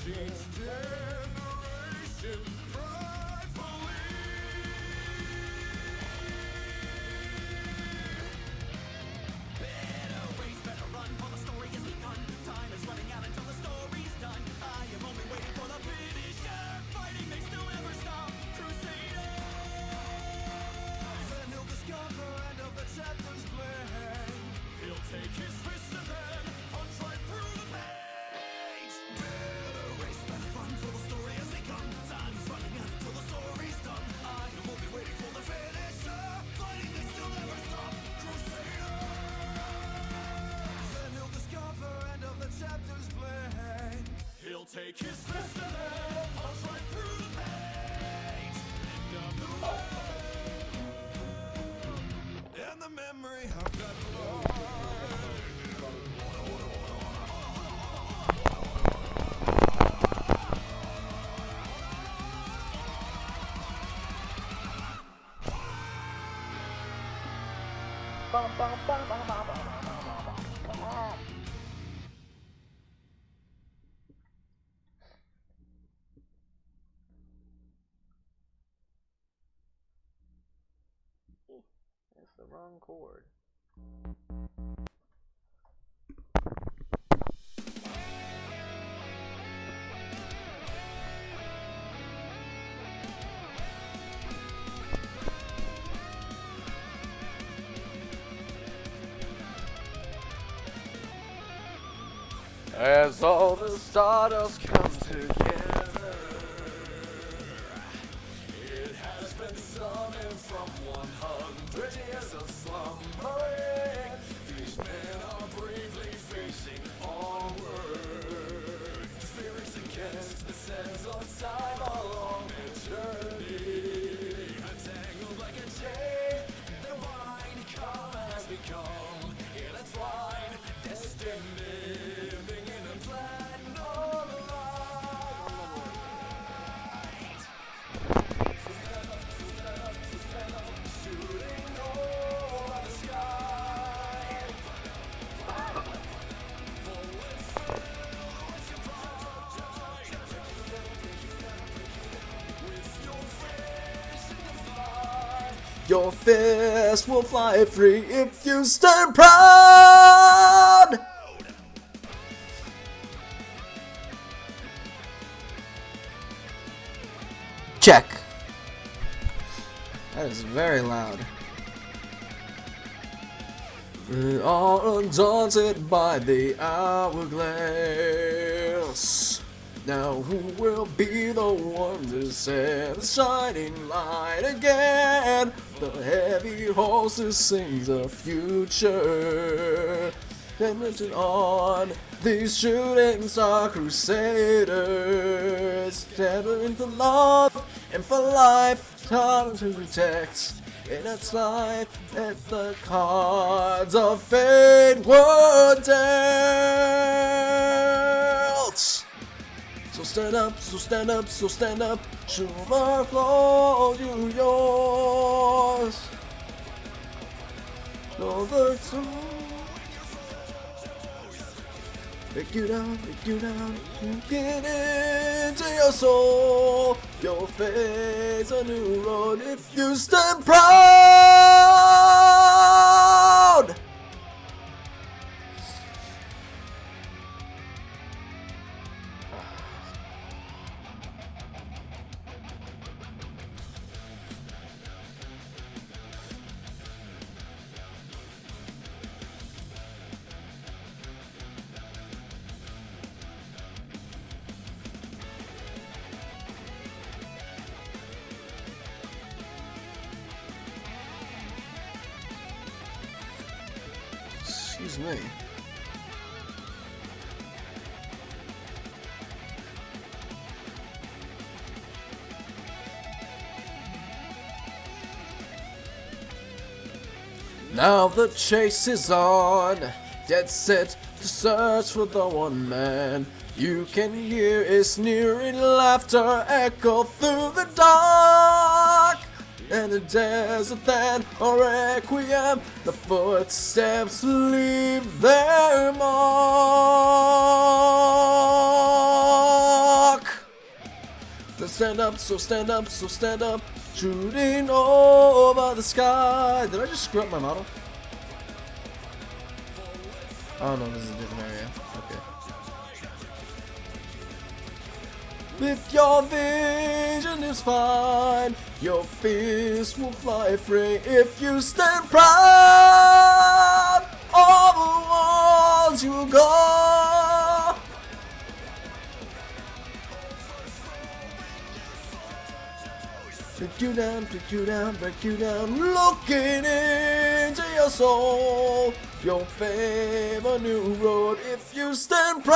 each generation pridefully. Better race, better run, for the story has begun. Time is running out until the story's done. I am only waiting for the finisher. Fighting may still never stop. Crusader. Then he'll discover end of the chapter's plan. He'll take his fist and then punch right through the page. Better race, better run, for the story has begun. Time is running out until the story's done. I am only waiting for the finisher. Fighting may still never stop. Crusader. Then he'll discover end of the chapter's plan. He'll take his fist and then punch right through the page. End of the world. And the memory of that blow. It's the wrong chord. As all the stardust comes together, It has been summoned from 100 years of slumbering. These men are bravely facing onward. Spirits against the sands of time, a long journey. Entangled like a chain, their mind come has become intertwined, destined, living in a plan of light. So stand up, so stand up, so stand up, shooting over the sky. Bullets filled with your pride. With your fish in the fly. your fist will fly free if you stand proud. Check. That is very loud. We are undaunted by the hourglass. Now who will be the one to set the shining light again? The heavy horses sings the future. Then written on these shooting star crusaders, standing for love and for life, time to protect. In its life, that the cards of fate were dealt. So stand up, so stand up, so stand up. Schumer flow you yours. No the two. Break you down, get into your soul. You'll face a new road if you stand proud. Excuse me. Now the chase is on, dead set to search for the one man. You can hear his sneering laughter echo through the dark. And the desert then a requiem, the footsteps leave their mark. stand up, so stand up, so stand up. Shooting over the sky. Did I just screw up my model? Oh no, this is a different area. Okay. If your vision is fine, your fist will fly free. If you stand proud, all the walls you will go. Break you down, break you down, break you down. Looking into your soul, your favorite new road. If you stand proud.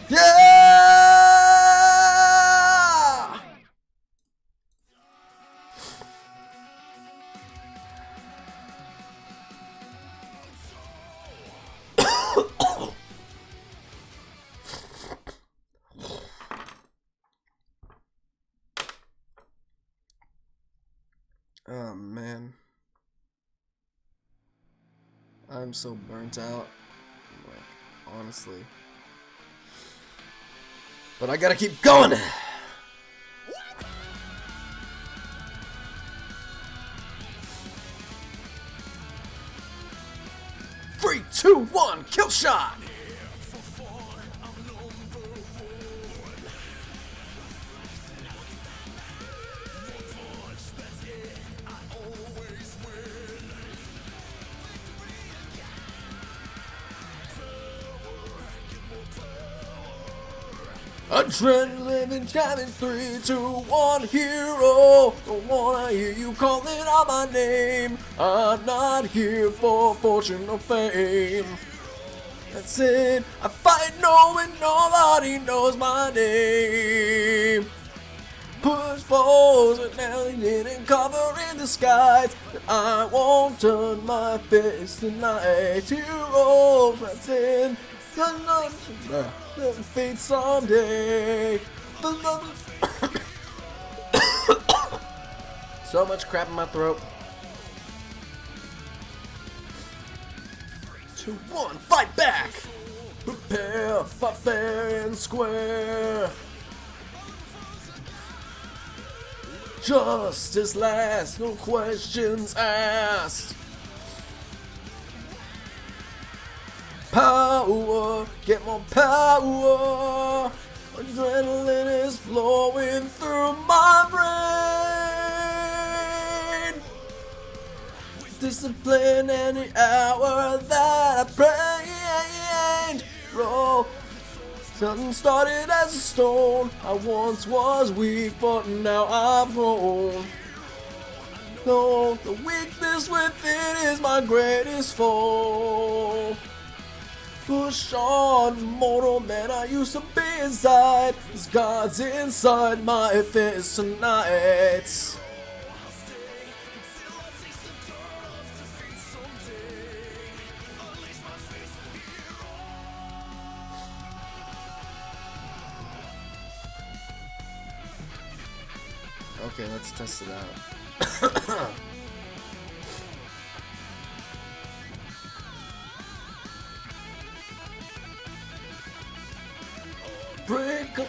Yeah! Oh man, I'm so burnt out, like, honestly. But I gotta keep going! 3, 2, 1, kill shot! Adrenaline jamming, 3, 2, 1, hero. Don't wanna hear you calling out my name. I'm not here for fortune or fame. That's it. I fight knowing nobody knows my name. Push foes with alien and cover in the skies. I won't turn my face tonight. Hero, that's it. Defeat someday. So much crap in my throat. 2, 1, fight back! Prepare, fight fair and square. Justice last, no questions asked. Power, get more power. Adrenaline is flowing through my brain. Discipline any hour that I prayed. Roll. Something started as a stone. I once was weak, but now I've grown. No, the weakness within is my greatest foe. Push on, mortal man, I used to be inside. There's gods inside my fist tonight. Okay, let's test it out. Break up.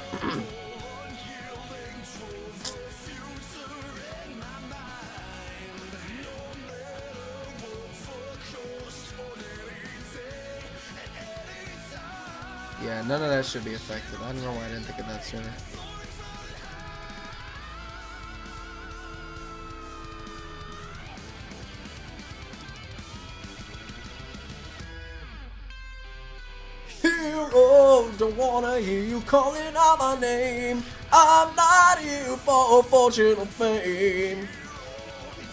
Yeah, none of that should be affected. I don't know why I didn't think of that sooner. Hero, don't wanna hear you calling out my name. I'm not here for fortune or fame.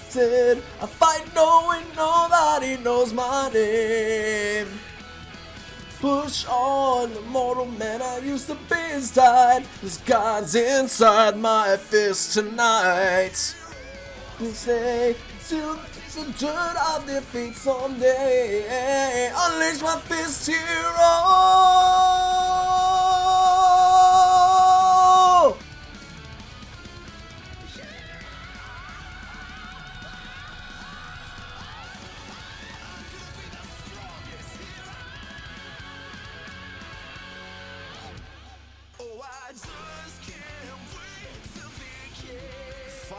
Said I fight knowing nobody knows my name. Push on, the mortal man I used to be inside. There's gods inside my fist tonight. We say, till the dirt of defeat someday. Unleash my fist, hero.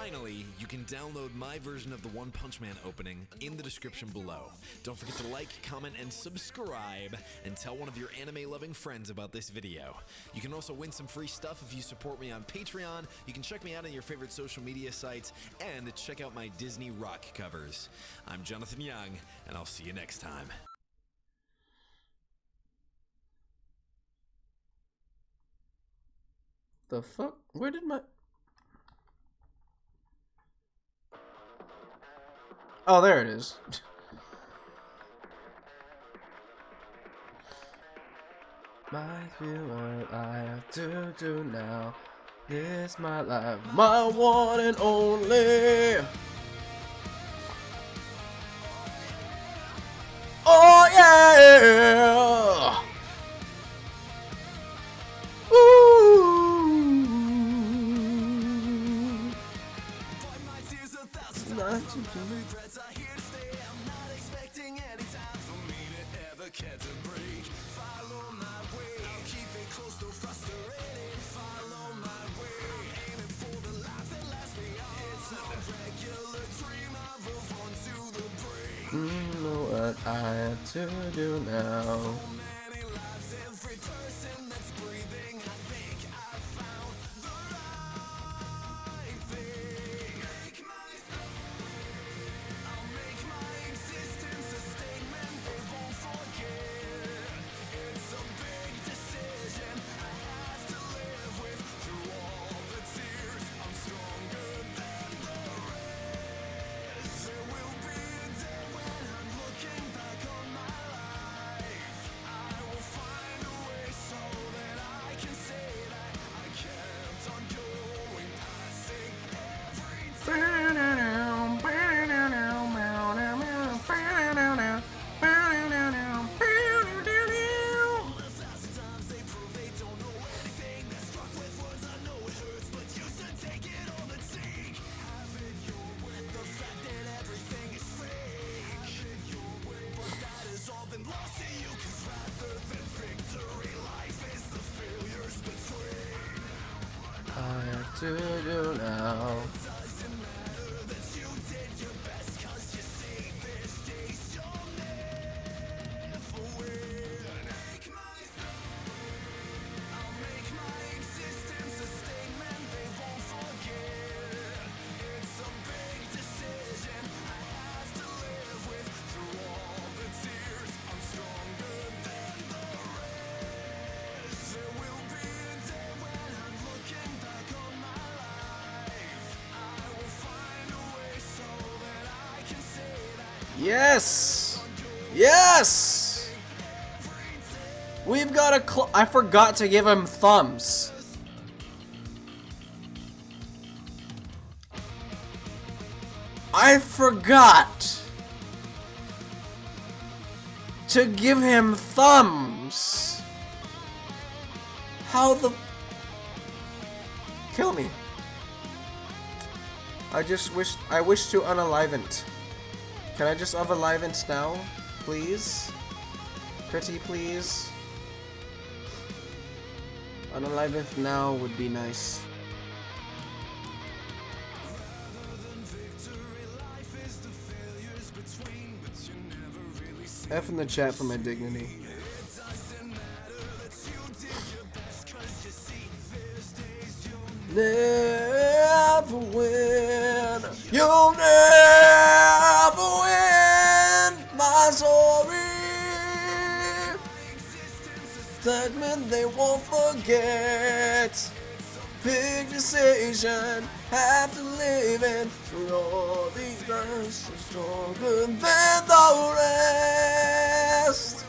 Finally, you can download my version of the One Punch Man opening in the description below. Don't forget to like, comment, and subscribe, and tell one of your anime-loving friends about this video. You can also win some free stuff if you support me on Patreon. You can check me out on your favorite social media sites, and check out my Disney rock covers. I'm Jonathan Young, and I'll see you next time. The fuck? Where did my... Oh, there it is. Might be what I have to do now. This my life, my one and only. Oh yeah! Ooh. Regrets are here to stay. I'm not expecting any time for me to ever catch a break. Follow my way. I'll keep it close though frustrated. Follow my way. Aiming for the life that lasts me on. It's no regular dream. I will run to the brink. Know what I have to do now. So many lives, every person that's breathing. I think I found the right thing. I'll make my existence a statement they won't forget. It's a big decision I have to live with. Through all the tears, I'm stronger than the rest. There will be a day when I'm looking back on my life. I will find a way so that I can say that I kept on going, passing every times they prove they don't know anything. They're struck with words, I know it hurts, but you should take it on the cheek. Have it your way. The fact that everything is fake. Have it your way. But that has all been lost to you, 'cause rather than victory, life is the failures between. I have to do now. Doesn't matter that you did your best, 'cause you see this days you'll never win. I'll make my existence a statement they won't forget. It's a big decision I have to live with. Through all the tears, I'm stronger than the rest. There will be a day when I'm looking back on my life. I will find a way so that I can say that Yes! Yes! We've got a I forgot to give him thumbs. I forgot to give him thumbs. How the... Kill me. I wish to unalivent. Can I just unalivent now? Please? Pretty please? Unalivent now would be nice. F in the chat for my dignity. Never win. You'll never win. My story. Segment they won't forget. Big decision. Have to live in. For all these years, I'm stronger than the rest.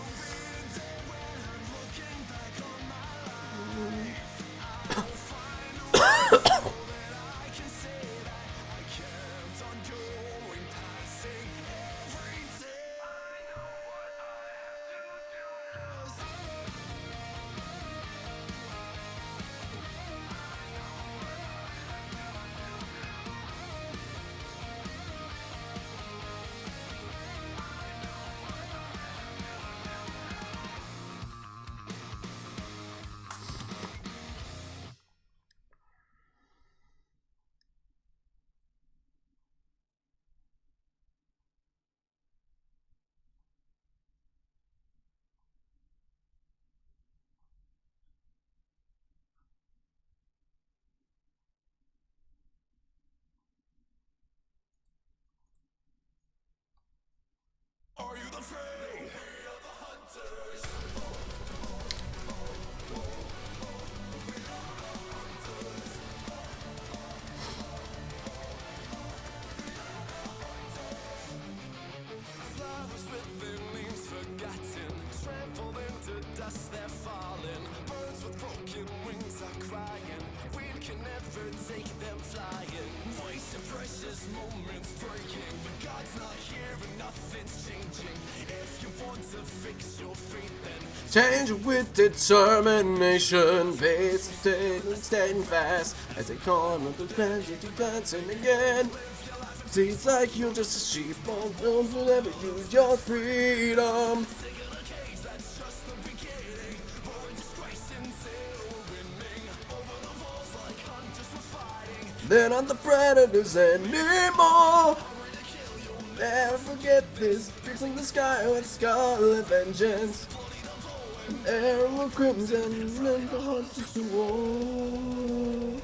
free. We are the hunters. Flowers with their names forgotten, trampled into dust they're falling. Birds with broken wings are crying. Wind can never take them flying. Wasting precious moments breaking. But God's not here and nothing's changing. If you want to fix your fate, then Change with determination, face staying fast as they call on the pleasure to dancing again. Seems like you're just a sheep, don't never use your freedom. They're not the predators anymore. Never forget this, piercing the sky with scarlet vengeance. An arrow of crimson and the hunters to war.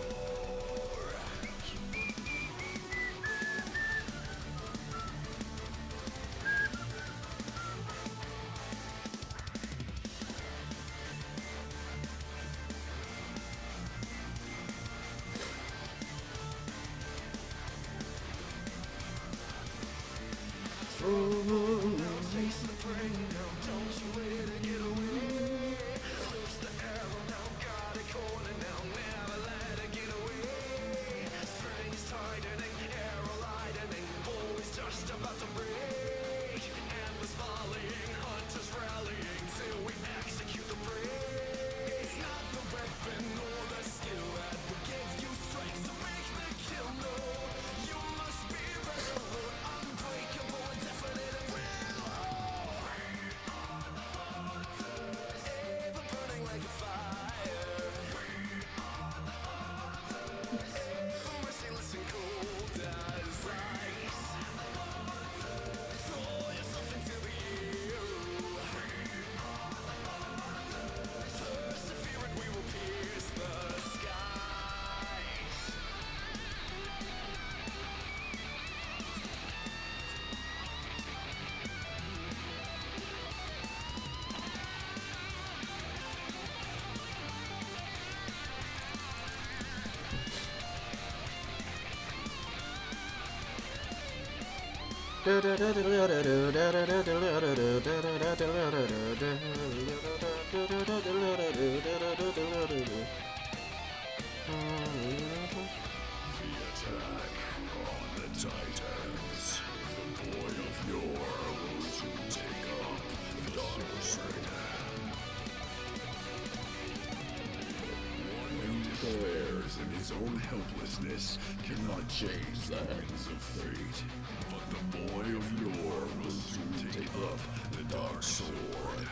in his own helplessness cannot change the hands of fate. But the boy of yore will soon take up the dark sword.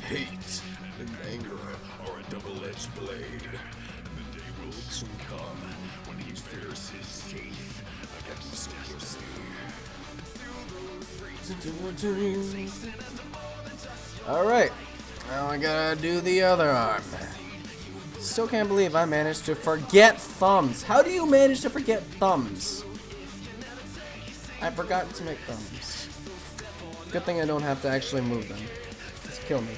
Hate and anger are a double-edged blade. The day will soon come when he fears his teeth against secrecy. Alright, now I gotta do the other arm. Still can't believe I managed to forget thumbs. How do you manage to forget thumbs? I've forgotten to make thumbs. Good thing I don't have to actually move them. Just kill me.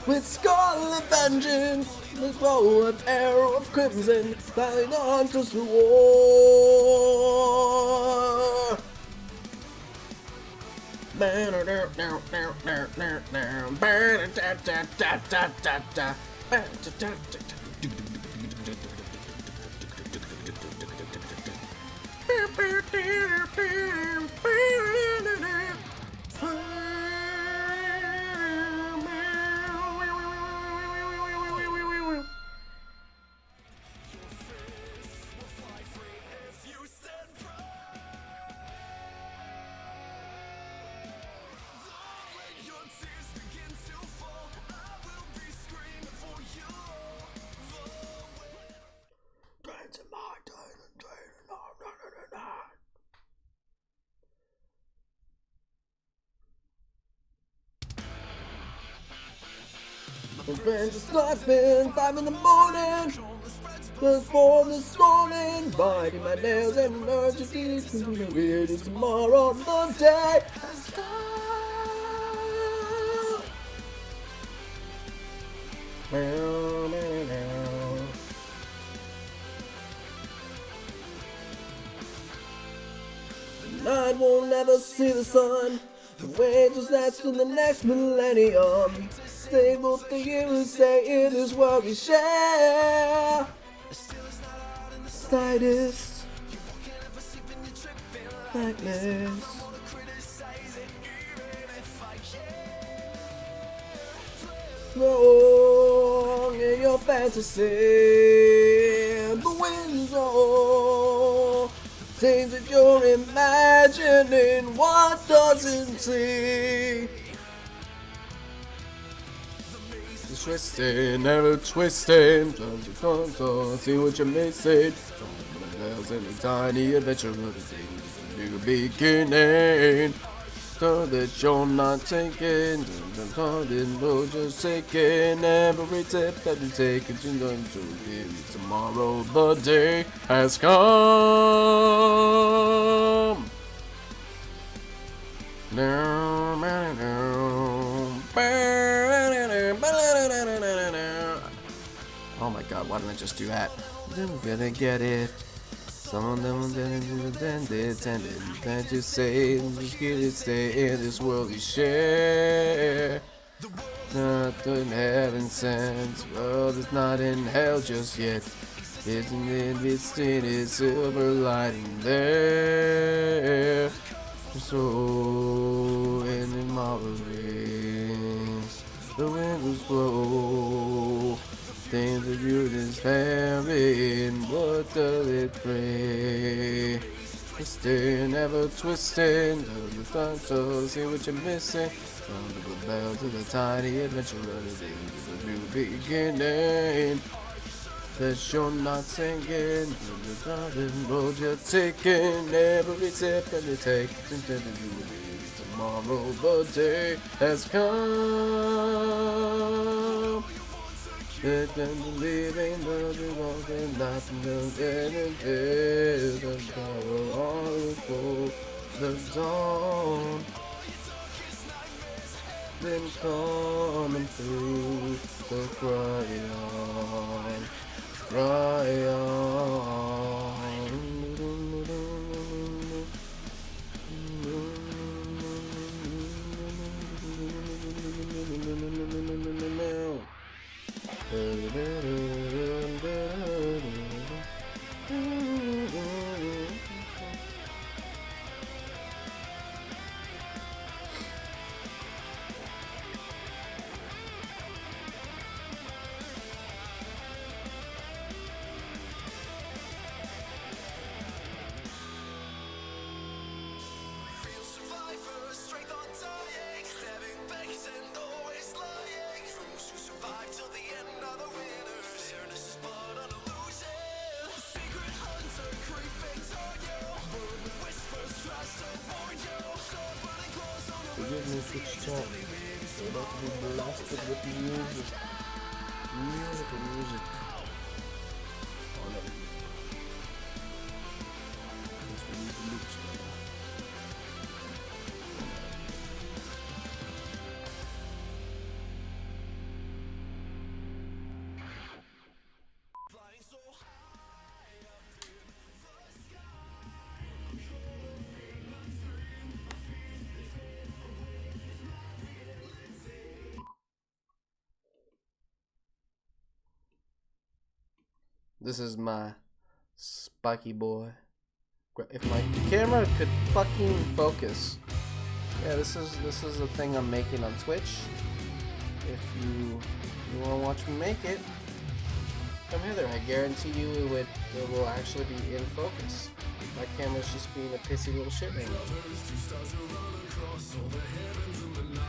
With scarlet vengeance, with bow and arrow of crimson, flying on to the war. Friends are sleeping, 5 in the morning. Just for this morning, biting my nails and emergencies. Weird is tomorrow, the day has come. The night will never see the sun. The wages last in the next millennium. Stable for you to say in this world we share. Slightest likeness. Wrong in your fantasy. The winds roll. Things that you're imagining, what doesn't see? Twisting, never twisting. See what you're missing. There's any tiny adventure of the things a new beginning. So that you're not taking, no, just taking every step that you take. It's going to give tomorrow. The day has come. Oh my God! Why didn't I just do that? I'm gonna get it. Some of them didn't tend to say, just get it, stay in this world we share. Not in heaven sense, world is not in hell just yet. Isn't it? It's in its silver lighting there. So in the marvelous, the wind will blow. Things that you despairing, what does it bring? Twisting, never twisting, the sun, so see what you're missing. Sound of the bell to the tiny adventure of the day, a new beginning. That you're not singing, the garden road you're taking, every step that you take, tomorrow the day has come. Let them believe in the walk and nothing else and the power all the dawn. Then coming through the cry on, cry on. Forgive me for chat. We're about to be blasted with music. Music. Oh no. Let's remove the loops now. This is my spiky boy. If my camera could fucking focus. Yeah, this is the thing I'm making on Twitch. If you want to watch me make it, come hither. I guarantee you it will actually be in focus. My camera's just being a pissy little shit right now.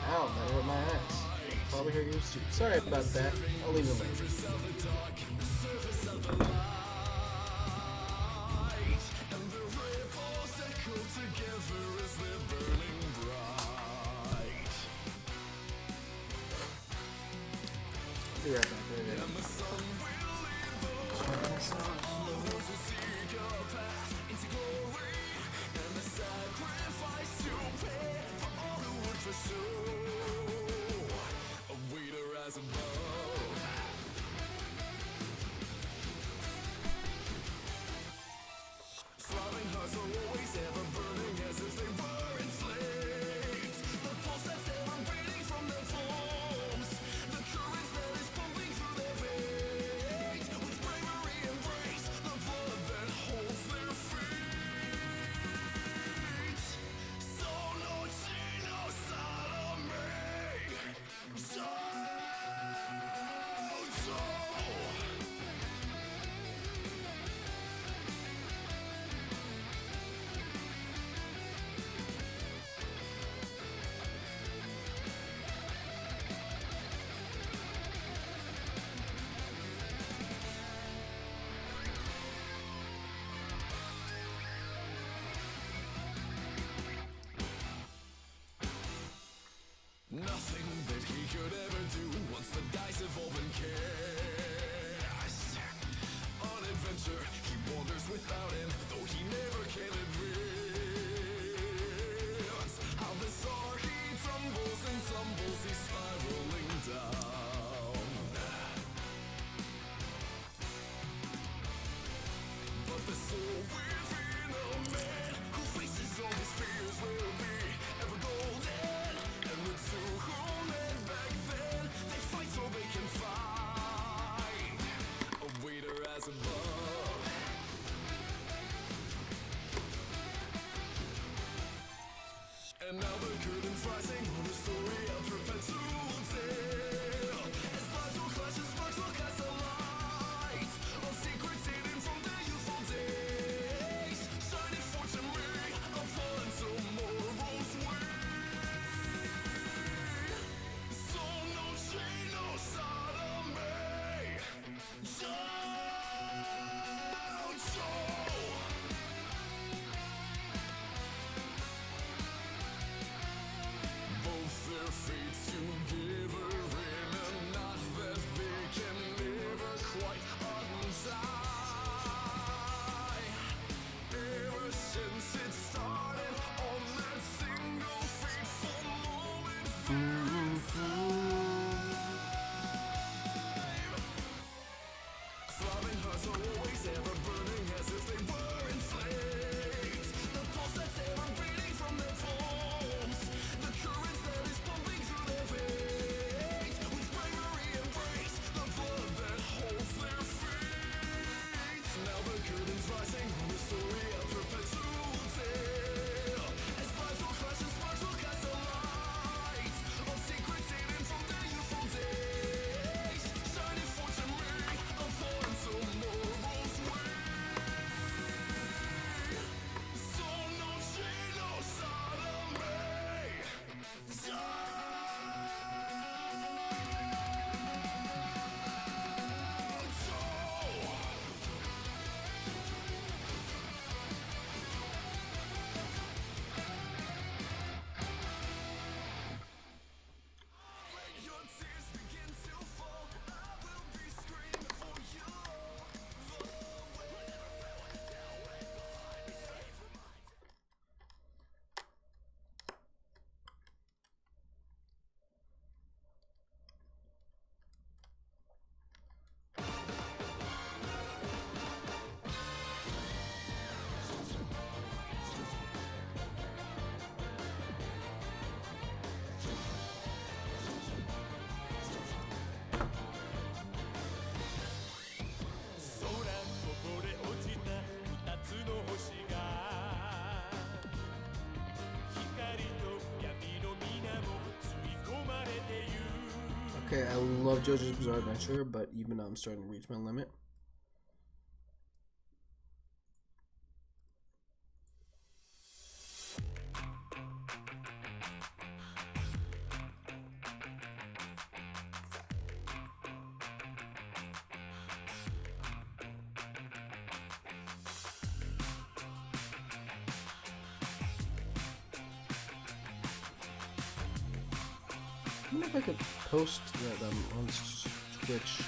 Ow, that hurt my ass. Probably hurt yours too. Sorry about that. I'll leave it later. be right back. Nothing that he could ever do once the dice have all been cast. On adventure, he wanders without him, though he never can advance. How bizarre he tumbles and tumbles, he's spiraling down. But the soul within a man who faces all his fears will be ever golden. To whom led back then, they fight so they can find a waiter as above. And now the curtain's rising on the story of perpetual tale. As lives will clash and sparks will cast a light on secrets hidden from their youthful days. Shining fortune may upon tomorrow's way. Both their fates together in a knot that they can never quite untie. Ever since it started on that single fateful moment. Throbbing hearts are always ever burning as if they were in flames. The pulse that's ever beating from their palms. The currents that is pumping through their veins. With bravery embrace the blood that holds their fate. Now the curtain's rising on the story of perpetual tale. As lives will clash and sparks will cast a light on secrets hidden from their youthful days. Shining fortune may upon tomorrow's way. So no shame, no sodomy. When your tears begin to fall, I will be screaming for you. The way down right behind me, safe from my Okay, I love JoJo's Bizarre Adventure, but even now I'm starting to reach my limit. I wonder if I could post that on bitch.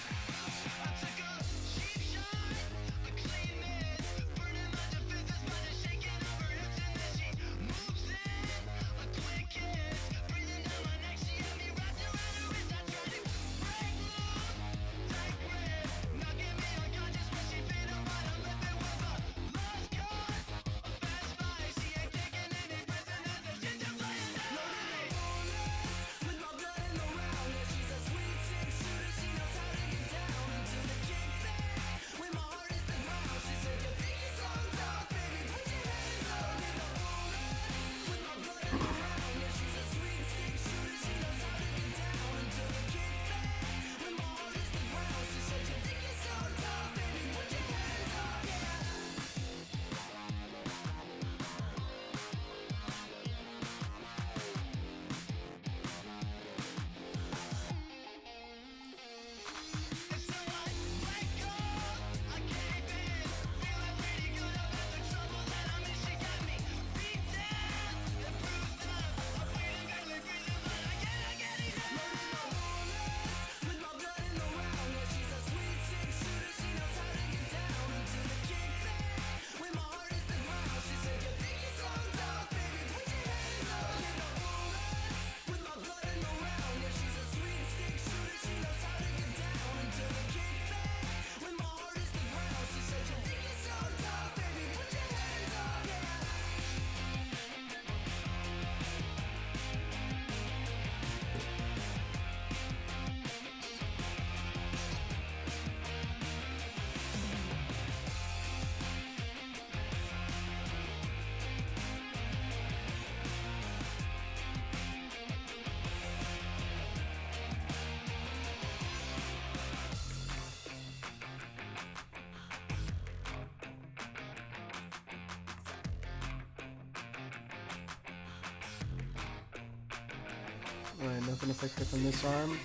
Alright, nothing effective from this arm.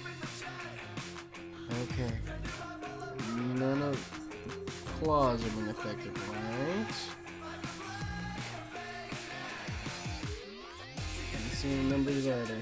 Okay. None of the claws have been effective, right? Haven't seen any numbers either.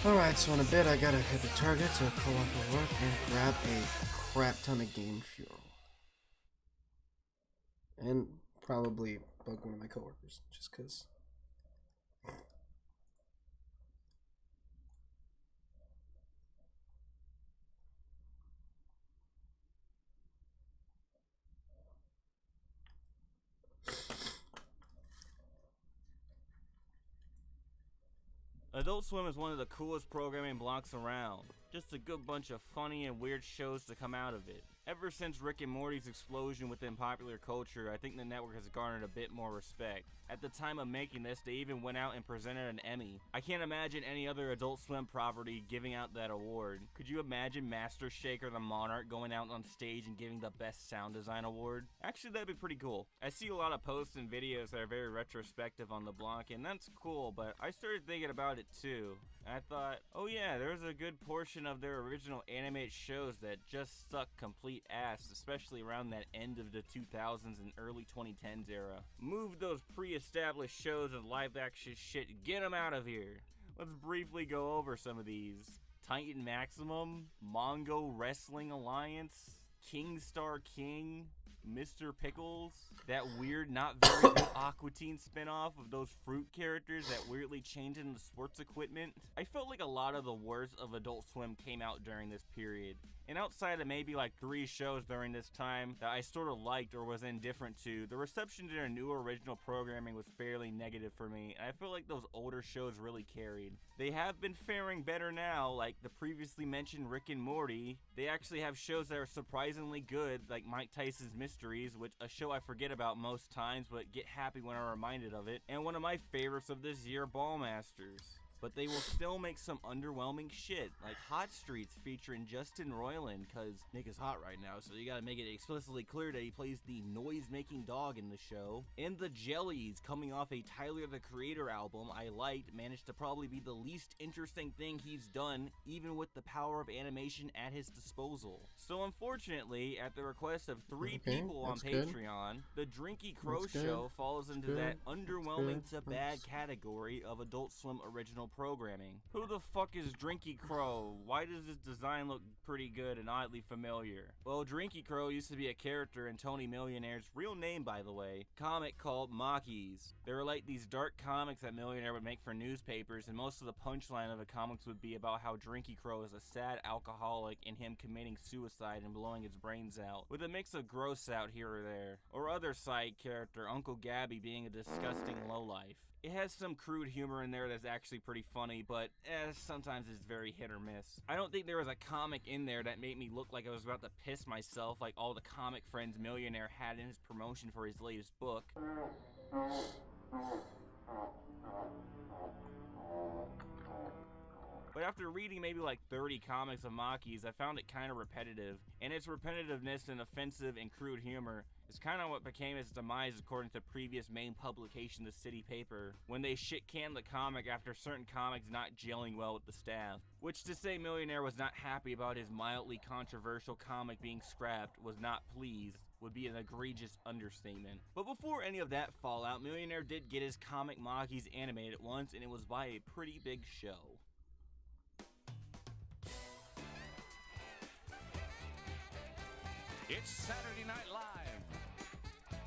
Alright, so in a bit I gotta hit the target to pull off the work and grab a crap ton of game fuel. And probably bug one of my coworkers, just cause. Adult Swim is one of the coolest programming blocks around. Just a good bunch of funny and weird shows to come out of it. Ever since Rick and Morty's explosion within popular culture, I think the network has garnered a bit more respect. At the time of making this, they even went out and presented an Emmy. I can't imagine any other Adult Swim property giving out that award. Could you imagine Master Shaker the Monarch going out on stage and giving the Best Sound Design Award? Actually, that'd be pretty cool. I see a lot of posts and videos that are very retrospective on the block, and that's cool, but I started thinking about it too. And I thought, oh yeah, there's a good portion of their original animated shows that just suck complete ass, especially around that end of the 2000s and early 2010s era. Move those pre-established shows and live action shit, get them out of here. Let's briefly go over some of these. Titan Maximum, Mongo Wrestling Alliance, King Star King, Mr. Pickles, that weird, not very good Aqua Teen spinoff of those fruit characters that weirdly changed into sports equipment. I felt like a lot of the worst of Adult Swim came out during this period. And outside of maybe like 3 shows during this time that I sort of liked or was indifferent to, the reception to their new original programming was fairly negative for me, and I feel like those older shows really carried. They have been faring better now, like the previously mentioned Rick and Morty. They actually have shows that are surprisingly good, like Mike Tyson's Mysteries, which a show I forget about most times, but get happy when I'm reminded of it, and one of my favorites of this year, Ballmasters. But they will still make some underwhelming shit, like Hot Streets featuring Justin Roiland, cause nigga's hot right now, so you gotta make it explicitly clear that he plays the noise-making dog in the show. And the Jellies, coming off a Tyler the Creator album I liked, managed to probably be the least interesting thing he's done, even with the power of animation at his disposal. So unfortunately, at the request of 3 people on Patreon, the Drinky Crow Show falls into that underwhelming to bad category of Adult Swim original programming. Who the fuck is Drinky Crow? Why does his design look pretty good and oddly familiar? Well, Drinky Crow used to be a character in Tony Millionaire's real name, by the way, comic called Mockies. They were like these dark comics that Millionaire would make for newspapers, and most of the punchline of the comics would be about how Drinky Crow is a sad alcoholic and him committing suicide and blowing his brains out, with a mix of gross out here or there. Or other side character, Uncle Gabby, being a disgusting lowlife. It has some crude humor in there that's actually pretty funny, but sometimes it's very hit or miss. I don't think there was a comic in there that made me look like I was about to piss myself like all the comic friends Millionaire had in his promotion for his latest book. But after reading maybe like 30 comics of Mockies, I found it kind of repetitive, and its repetitiveness and offensive and crude humor is kind of what became its demise according to previous main publication, the City Paper, when they shit-canned the comic after certain comics not gelling well with the staff. Which, to say Millionaire was not happy about his mildly controversial comic being scrapped, was not pleased, would be an egregious understatement. But before any of that fallout, Millionaire did get his comic Mockies animated once, and it was by a pretty big show. It's Saturday Night Live.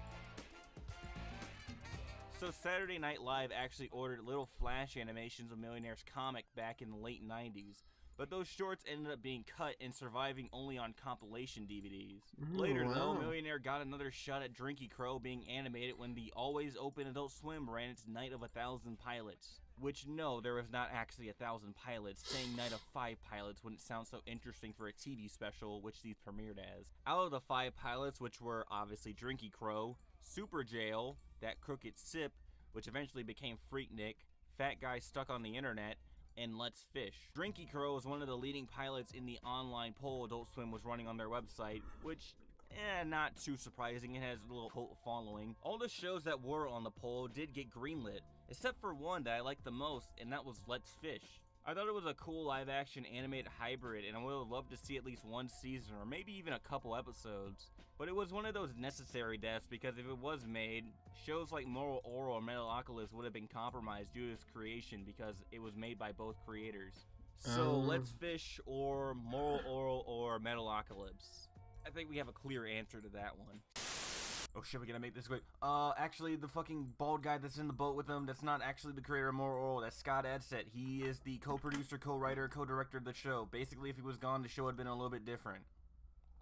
So Saturday Night Live actually ordered little flash animations of Millionaire's comic back in the late 90s, but those shorts ended up being cut and surviving only on compilation DVDs. Later though, Millionaire got another shot at Drinky Crow being animated when the always open Adult Swim ran its Night of 1,000 Pilots. Which, no, there was not actually 1,000 pilots. Saying Night of 5 Pilots wouldn't sound so interesting for a TV special, which these premiered as. Out of the 5 pilots, which were obviously Drinky Crow, Super Jail, That Crooked Sip, which eventually became Freaknik, Fat Guy Stuck on the Internet, and Let's Fish. Drinky Crow was one of the leading pilots in the online poll Adult Swim was running on their website, which, not too surprising, it has a little cult following. All the shows that were on the poll did get greenlit, except for one that I liked the most, and that was Let's Fish. I thought it was a cool live-action animated hybrid, and I would have loved to see at least one season, or maybe even a couple episodes. But it was one of those necessary deaths, because if it was made, shows like Moral Oral or Metalocalypse would have been compromised due to its creation, because it was made by both creators. So, Let's Fish, or Moral Oral, or Metalocalypse. I think we have a clear answer to that one. Oh shit, we gotta make this quick. Actually, the fucking bald guy that's in the boat with him, that's not actually the creator of Moral Oral, that's Scott Adset. He is the co-producer, co-writer, co-director of the show. Basically, if he was gone, the show had been a little bit different.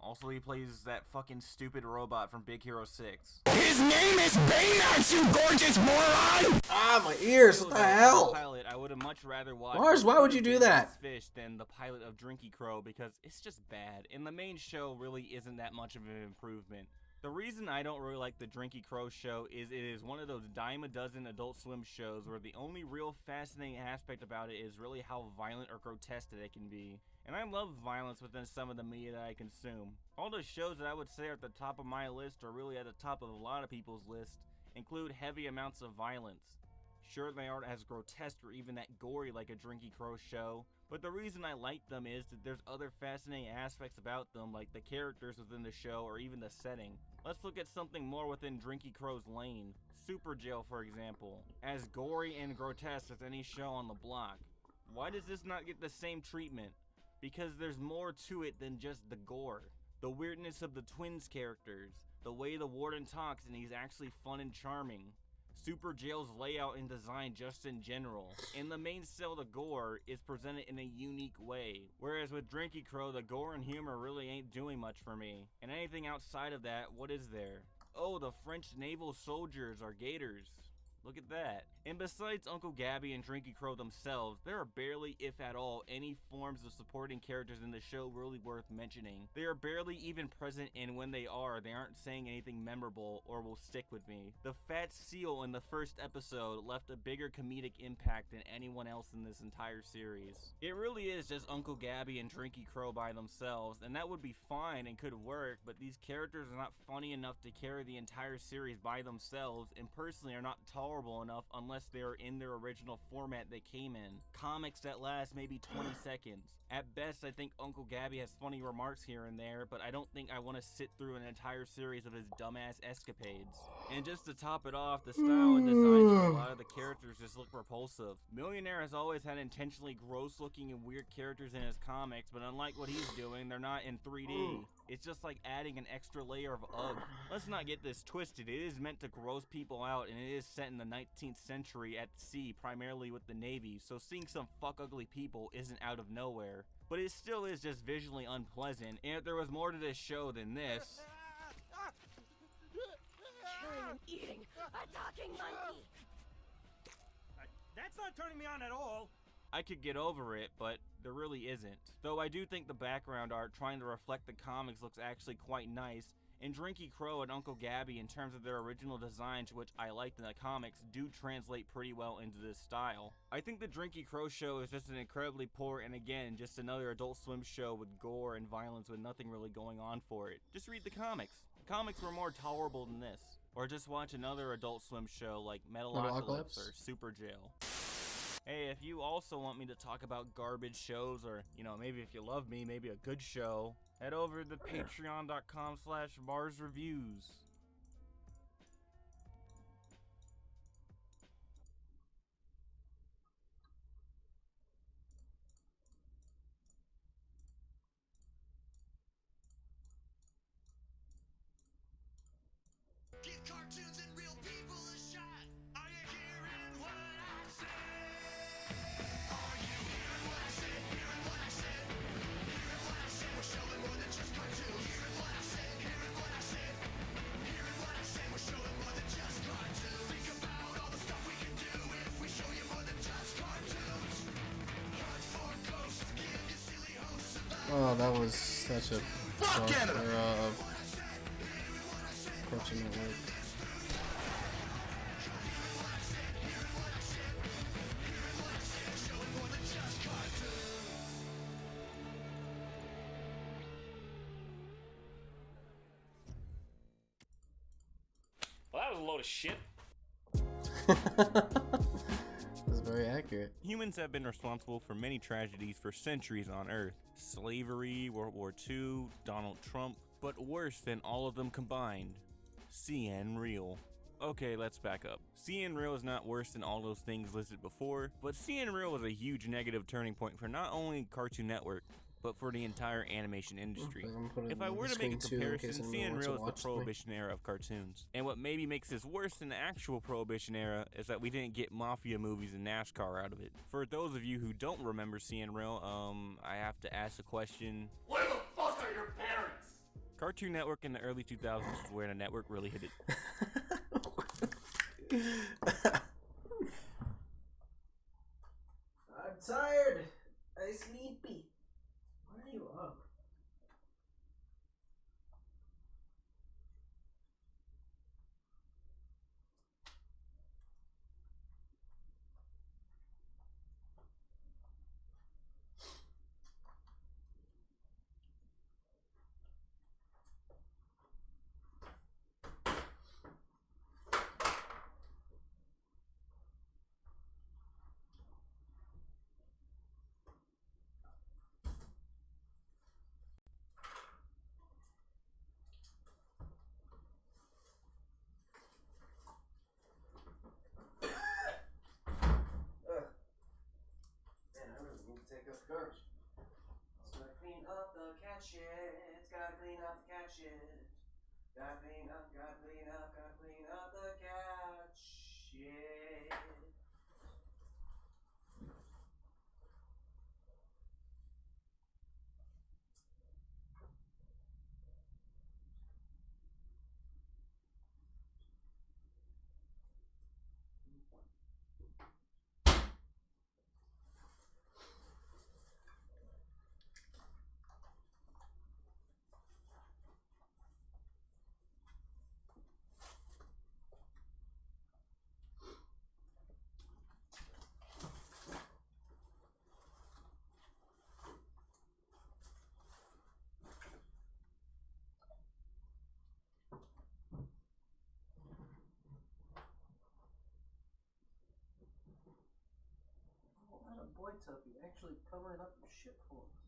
Also, he plays that fucking stupid robot from Big Hero 6. His name is Baymax, you gorgeous moron! Ah, my ears, what the hell? Pilot, I would have much rather watched Mars, why would you do that? Let's Fish than the pilot of Drinky Crow, because it's just bad, and the main show really isn't that much of an improvement. The reason I don't really like the Drinky Crow show is it is one of those dime a dozen Adult Swim shows where the only real fascinating aspect about it is really how violent or grotesque that it can be. And I love violence within some of the media that I consume. All the shows that I would say are at the top of my list, or really at the top of a lot of people's list, include heavy amounts of violence. Sure, they aren't as grotesque or even that gory like a Drinky Crow show, but the reason I like them is that there's other fascinating aspects about them, like the characters within the show or even the setting. Let's look at something more within Drinky Crow's lane. Super Jail, for example. As gory and grotesque as any show on the block. Why does this not get the same treatment? Because there's more to it than just the gore. The weirdness of the twins characters, the way the warden talks and he's actually fun and charming, Super Jail's layout and design just in general. And the main cell, the gore, is presented in a unique way. Whereas with Drinky Crow, the gore and humor really ain't doing much for me. And anything outside of that, what is there? Oh, the French naval soldiers are gators. Look at that. And besides Uncle Gabby and Drinky Crow themselves, there are barely, if at all, any forms of supporting characters in the show really worth mentioning. They are barely even present, and when they are, they aren't saying anything memorable or will stick with me. The fat seal in the first episode left a bigger comedic impact than anyone else in this entire series. It really is just Uncle Gabby and Drinky Crow by themselves, and that would be fine and could work, but these characters are not funny enough to carry the entire series by themselves, and personally are not tolerable enough unless they are in their original format they came in. Comics that last maybe 20 seconds. At best, I think Uncle Gabby has funny remarks here and there, but I don't think I want to sit through an entire series of his dumbass escapades. And just to top it off, the style and designs for a lot of the characters just look repulsive. Millionaire has always had intentionally gross looking and weird characters in his comics, but unlike what he's doing, they're not in 3D. It's just like adding an extra layer of ugh. Let's not get this twisted. It is meant to gross people out, and it is set in the 19th century at sea, primarily with the Navy, so seeing some fuck ugly people isn't out of nowhere. But it still is just visually unpleasant, and if there was more to this show than this... Killing and eating a talking monkey! That's not turning me on at all. I could get over it, but there really isn't. Though I do think the background art trying to reflect the comics looks actually quite nice, and Drinky Crow and Uncle Gabby, in terms of their original designs, which I liked in the comics, do translate pretty well into this style. I think the Drinky Crow show is just an incredibly poor, and again, just another Adult Swim show with gore and violence with nothing really going on for it. Just read the comics. The comics were more tolerable than this. Or just watch another Adult Swim show like Metalocalypse or Super Jail. Hey, if you also want me to talk about garbage shows, or, you know, maybe if you love me, maybe a good show, head over to patreon.com/BarsReviews. Give cartoons and real people a shot. Are you hearing what I say? Are you hearing what I said? Hearing what I said? Hearing what I said? We're showing more than just cartoons. Hearing what I said? Hearing what I said? Hearing what I said? We're showing more than just cartoons. Think about all the stuff we can do if we show you more than just cartoons. Hunt for ghosts, give you silly hosts. Oh, that was such a era of Cartoon Network. Well, that was a load of shit. That's very accurate. Humans have been responsible for many tragedies for centuries on Earth. Slavery, World War II, Donald Trump, but worse than all of them combined, CN Real. Okay, let's back up. CN Real is not worse than all those things listed before, but CN Real was a huge negative turning point for not only Cartoon Network, but for the entire animation industry. I'm putting If I the were to make a screen too, in case comparison, anyone CN wants to Real is watch the the thing. Prohibition era of cartoons. And what maybe makes this worse than the actual Prohibition era is that we didn't get mafia movies and NASCAR out of it. For those of you who don't remember CN Real, I have to ask the question, Where the fuck are your parents? Cartoon Network in the early 2000s was where the network really hit it. I'm tired. I'm sleepy. Why are you up? Take up the garbage. It's gotta clean up the cat shit. It's gotta clean up the cat shit. Gotta clean up, gotta clean up, gotta clean up the cat shit. shit. Boy Tuffy actually covering up your shit for us.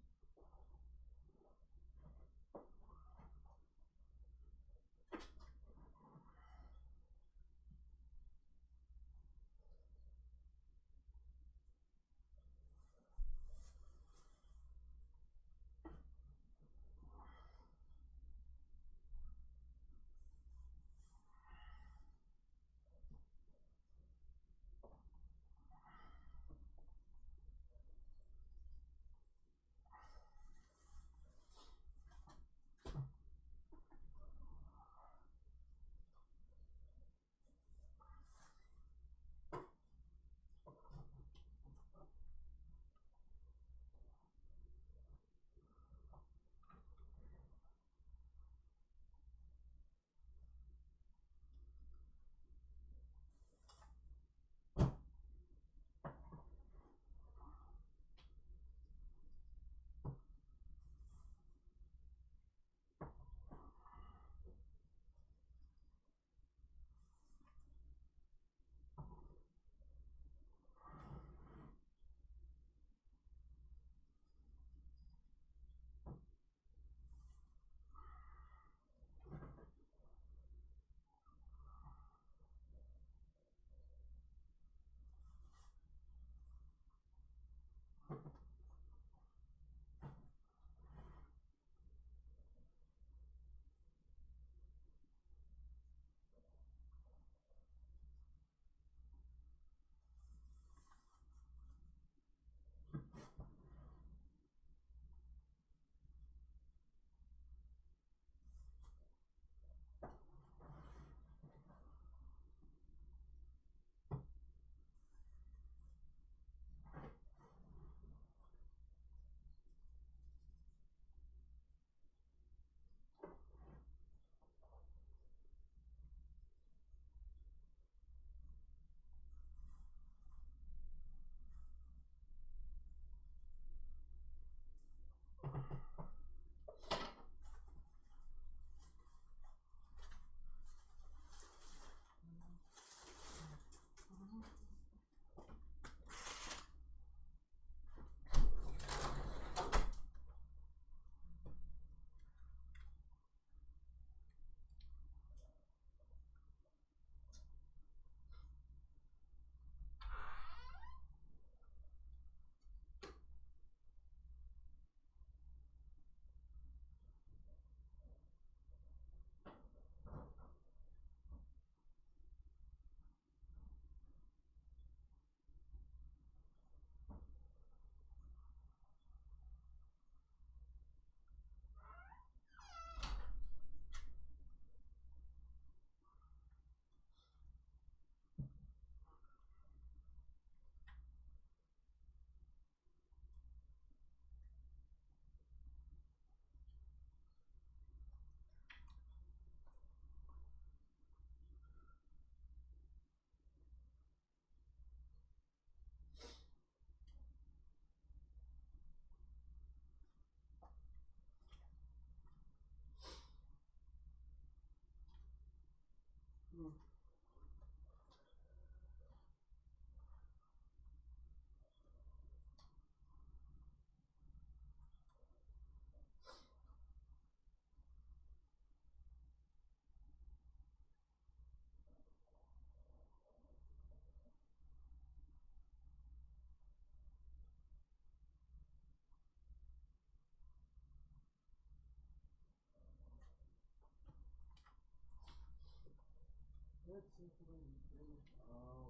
Let's see if we can finish off.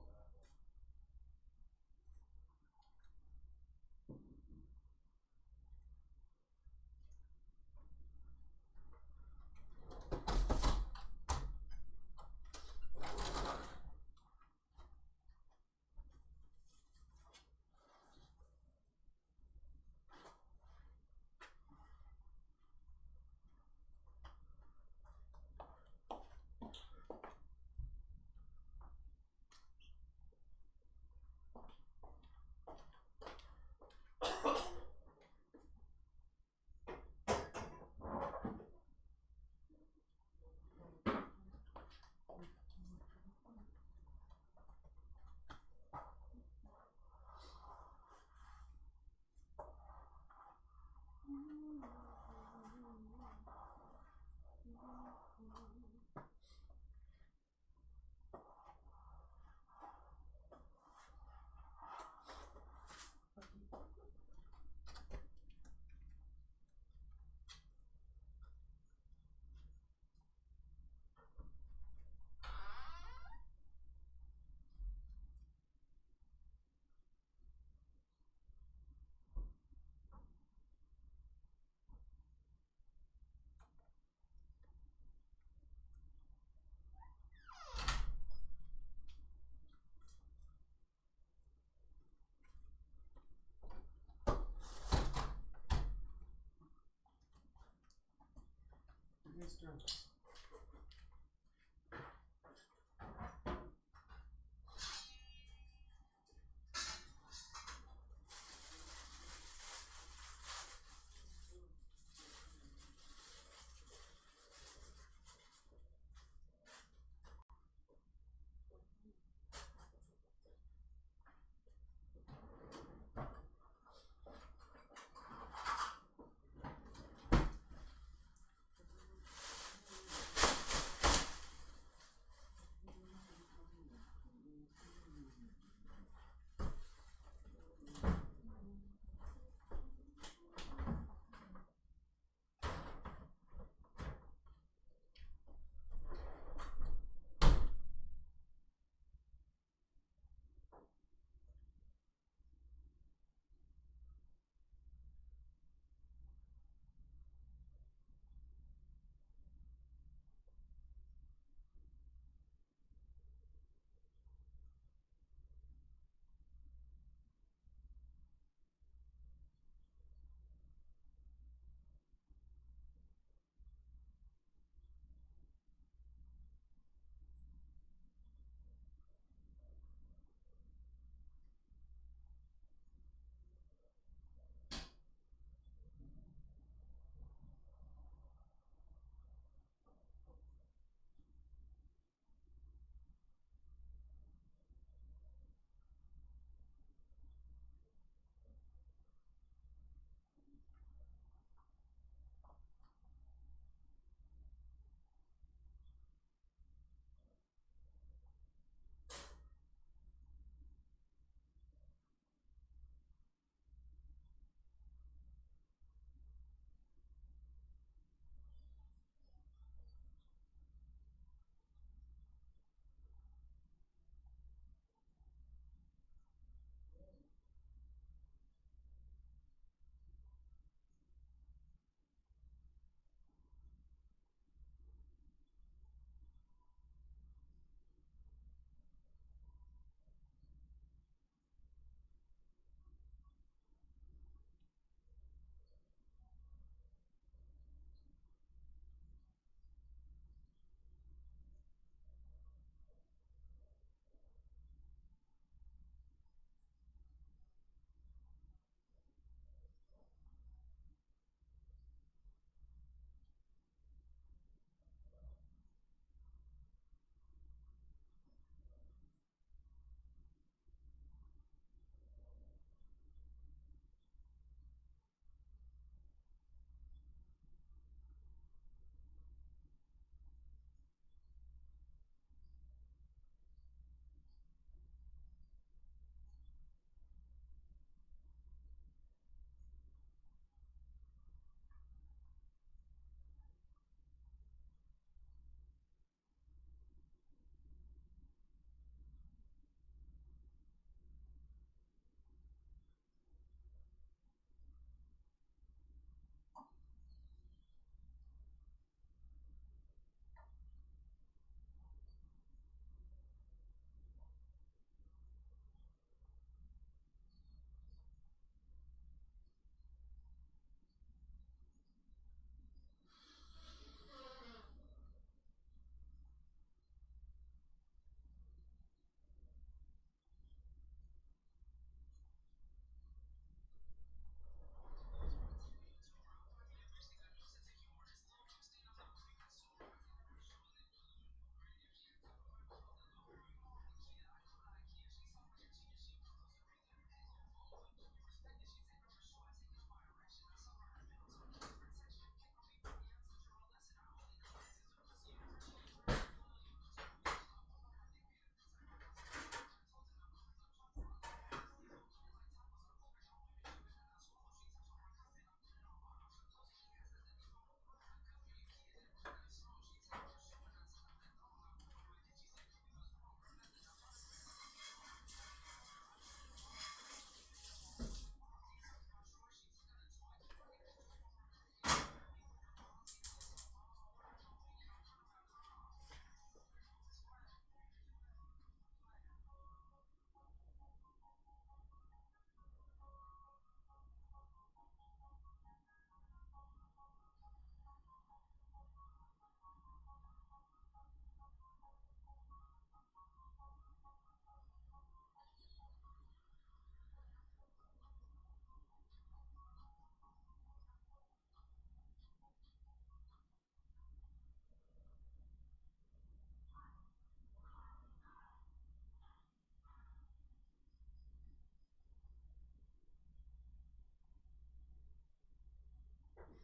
he's doing this.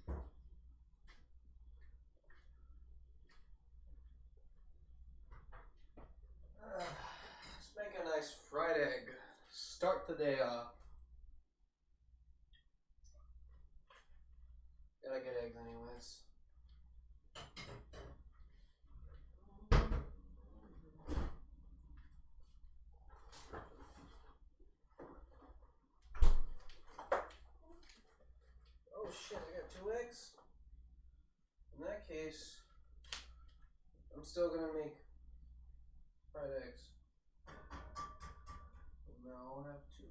Let's make a nice fried egg. Start the day off. Gotta get eggs anyways. Oh shit, I got 2 eggs? In that case, I'm still gonna make fried eggs. Now I'll have 2.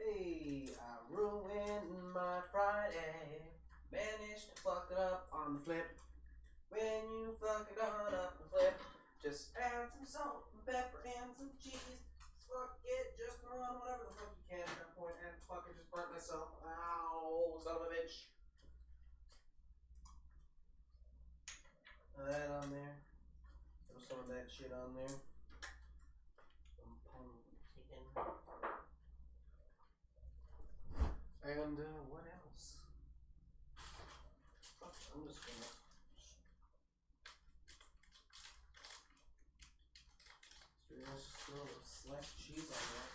Hey, I ruined my Friday. Managed to fuck it up on the flip. When you fuck it on up and flip, just add some salt and pepper and some cheese. Fuck it, just run whatever the fuck you can at that point. And fucking just burnt myself. Ow, son of a bitch. That on there. Throw some of that shit on there. Some pumpkin. And what else? Fuck, I'm just gonna just throw a sliced cheese on there.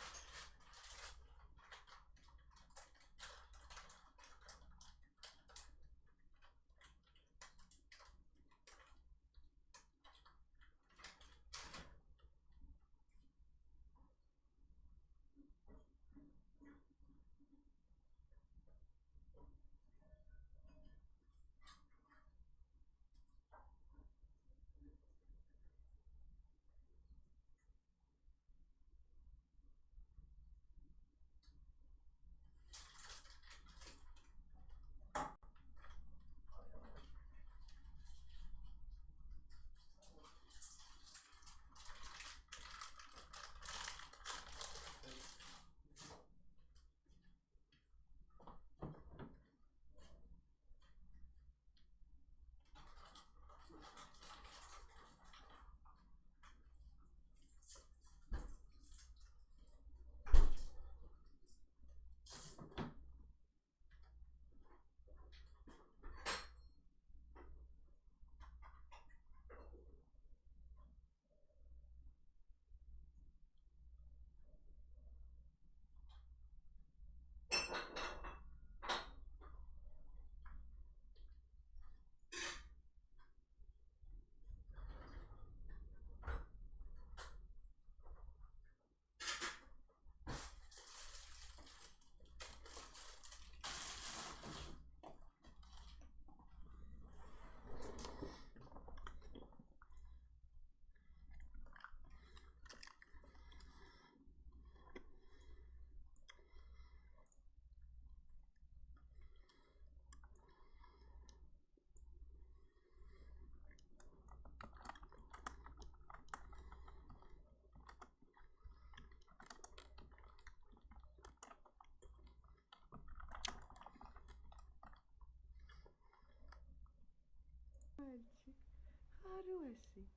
хороший.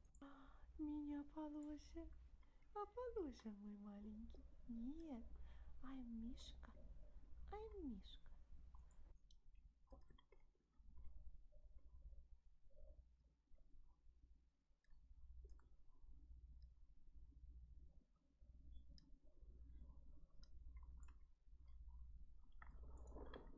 Меня Полоша. А Полоша мой маленький. Нет, I'm Мишка. I'm Мишка.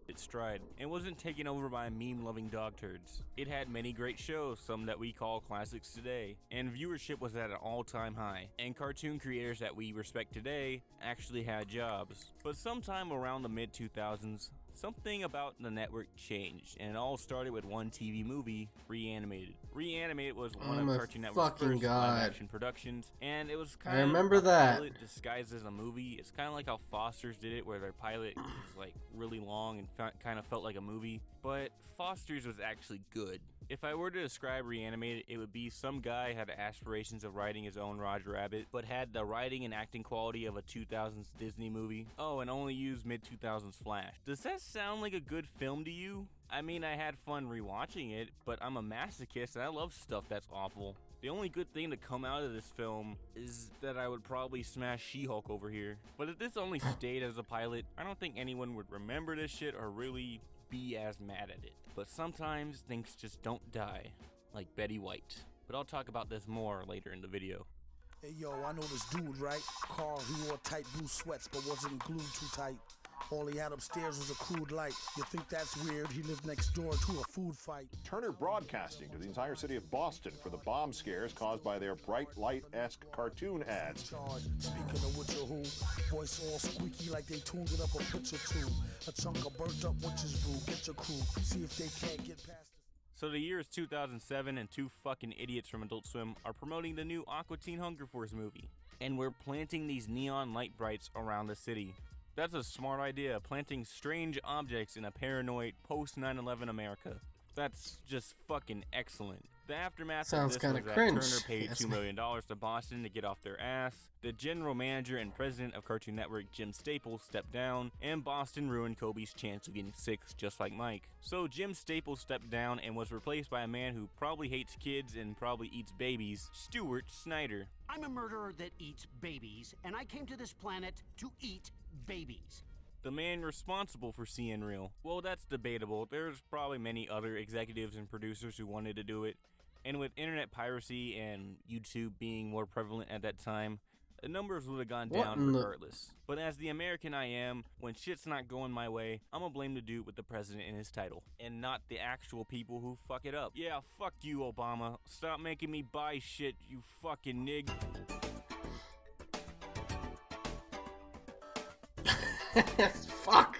its stride and wasn't taken over by meme-loving dog turds. It had many great shows, some that we call classics today, and viewership was at an all-time high, and cartoon creators that we respect today actually had jobs. But sometime around the mid-2000s, something about the network changed, and it all started with one TV movie, Reanimated. Reanimated was one Oh of my Cartoon Network's fucking first God. live-action productions, and it was kind I of remember a that. pilot disguised as a movie. It's kind of like how Foster's did it, where their pilot was like really long and kind of felt like a movie. But Foster's was actually good. If I were to describe Reanimated, it would be some guy had aspirations of writing his own Roger Rabbit, but had the writing and acting quality of a 2000s Disney movie. Oh, and only used mid-2000s Flash. Does that sound like a good film to you? I mean, I had fun rewatching it, but I'm a masochist and I love stuff that's awful. The only good thing to come out of this film is that I would probably smash She-Hulk over here. But if this only stayed as a pilot, I don't think anyone would remember this shit or really be as mad at it. But sometimes things just don't die, like Betty White. But I'll talk about this more later in the video. Hey yo, I know this dude, right? Carl, he wore tight blue sweats but wasn't glued too tight. All he had upstairs was a crude light. You think that's weird? He lived next door to a food fight. Turner Broadcasting to the entire city of Boston for the bomb scares caused by their bright light-esque cartoon ads. Speaking of which or who, voice all squeaky like they tuned it up a pitch or two. A chunk of burnt up witches brew. Get your crew, see if they can't get past it. So the year is 2007 and two fucking idiots from Adult Swim are promoting the new Aqua Teen Hunger Force movie. And we're planting these neon light brights around the city. That's a smart idea, planting strange objects in a paranoid post-9/11 America. That's just fucking excellent. The aftermath Sounds of this was kinda that cringe. Turner paid Yes, $2 million to Boston to get off their ass. The general manager and president of Cartoon Network, Jim Staples, stepped down, and Boston ruined Kobe's chance of getting 6 just like Mike. So Jim Staples stepped down and was replaced by a man who probably hates kids and probably eats babies, Stuart Snyder. I'm a murderer that eats babies, and I came to this planet to eat babies. The man responsible for CN Real. Well, that's debatable. There's probably many other executives and producers who wanted to do it. And with internet piracy and YouTube being more prevalent at that time, the numbers would have gone What down in the- regardless. But as the American I am, when shit's not going my way, I'm gonna blame the dude with the president in his title, and not the actual people who fuck it up. Yeah, fuck you, Obama. Stop making me buy shit, you fucking nig. Fuck.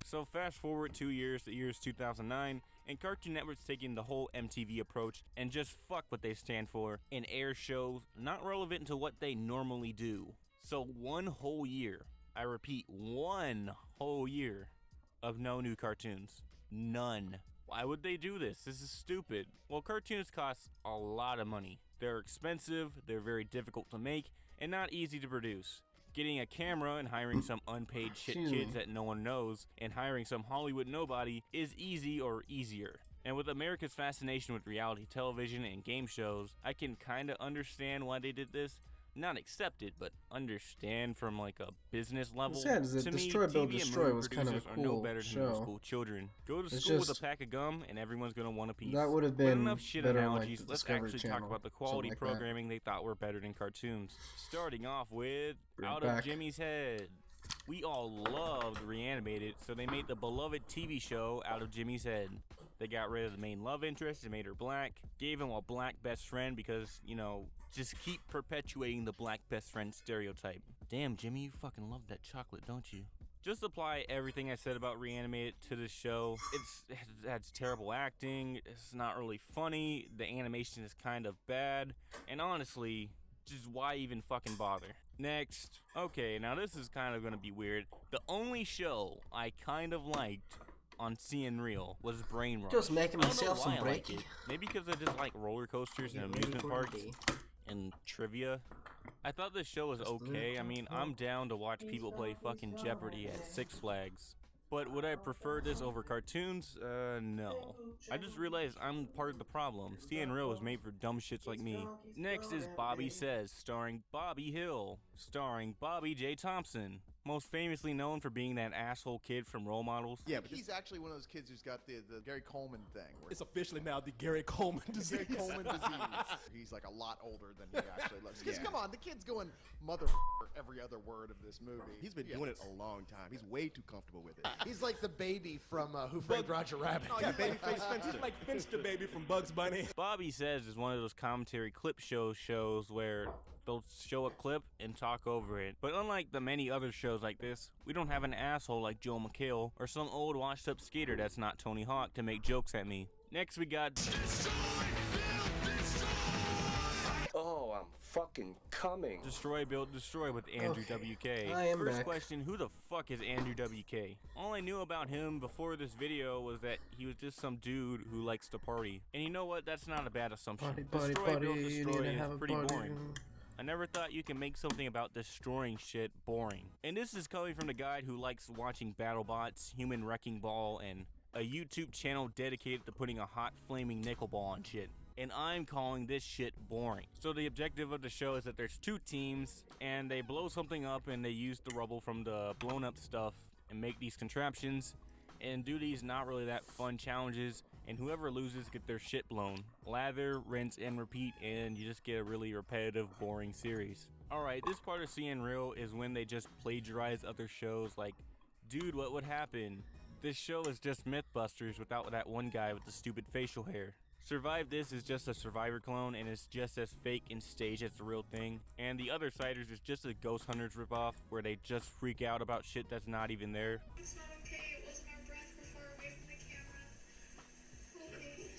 So fast forward 2 years, the year is 2009, and Cartoon Network's taking the whole MTV approach and just fuck what they stand for and air shows not relevant to what they normally do. So 1 whole year, I repeat, 1 whole year of no new cartoons. None. Why would they do this? This is stupid. Well, cartoons cost a lot of money. They're expensive, they're very difficult to make, and not easy to produce. Getting a camera and hiring some unpaid shit Excuse me. kids that no one knows and hiring some Hollywood nobody is easy or easier. And with America's fascination with reality television and game shows, I can kinda understand why they did this. Not accept it, but understand from like a business level. sad is that To me, Destroy, Build, TV and Destroy movie was kind of a producers are no cool better than show. middle school children. Go to It's school with just- a pack of gum and everyone's gonna want a piece. That would have But been enough shit better on, like, analogies. the Let's Discovery actually talk Channel, about the something quality like that. programming they thought were better than cartoons. Starting off with We're Out back. of Jimmy's Head. We all loved Reanimated, so they made the beloved TV show Out of Jimmy's Head. They got rid of the main love interest and made her black, gave him a black best friend because, you know, just keep perpetuating the black best friend stereotype. Damn, Jimmy, you fucking love that chocolate, don't you? Just apply everything I said about Reanimated to this show. It has terrible acting, it's not really funny, the animation is kind of bad, and honestly, just why even fucking bother? Next. Okay, now this is kind of gonna be weird. The only show I kind of liked on CN Real was Brain Rush. Just making I don't know myself some why I like brekkie. it. Maybe because I just like roller coasters and Get ready amusement for parks the day. and trivia. I thought this show was okay. I mean, I'm down to watch people play fucking Jeopardy at Six Flags. But would I prefer this over cartoons? No. I just realized I'm part of the problem. CN Real was made for dumb shits like me. Next is Bobby Says, starring Bobby Hill, starring Bobby J. Thompson, most famously known for being that asshole kid from Role Models. Yeah, but he's actually one of those kids who's got the Gary Coleman thing. It's officially now the Gary Coleman disease. Gary Coleman disease. He's like a lot older than he actually looks. Because Yeah. come on, the kid's going mother every other word of this movie. He's been doing it a long time. He's way too comfortable with it. He's like the baby from Who Framed Roger Rabbit. Oh, yeah, Babyface Finster. He's like Finster Baby from Bugs Bunny. Bobby Says is one of those commentary clip shows where they'll show a clip and talk over it. But unlike the many other shows like this, we don't have an asshole like Joel McHale or some old washed up skater that's not Tony Hawk to make jokes at me. Next we got Oh, I'm fucking coming. Destroy Build Destroy with Andrew WK. I am First back. question, who the fuck is Andrew WK? All I knew about him before this video was that he was just some dude who likes to party. And you know what? That's not a bad assumption. Party, Destroy Build you need Destroy to is have a pretty party. boring. I never thought you can make something about destroying shit boring. And this is coming from the guy who likes watching BattleBots, Human Wrecking Ball, and a YouTube channel dedicated to putting a hot flaming nickel ball on shit. And I'm calling this shit boring. So the objective of the show is that there's two teams and they blow something up and they use the rubble from the blown up stuff and make these contraptions and do these not really that fun challenges, and whoever loses get their shit blown. Lather, rinse, and repeat, and you just get a really repetitive, boring series. Alright, this part of CN Real is when they just plagiarize other shows like, dude, what would happen? This show is just Mythbusters without that one guy with the stupid facial hair. Survive This is just a Survivor clone and it's just as fake and staged as the real thing. And The Other Siders is just a Ghost Hunters ripoff where they just freak out about shit that's not even there. It's not okay. It wasn't our breath. We're far away from the camera. Okay.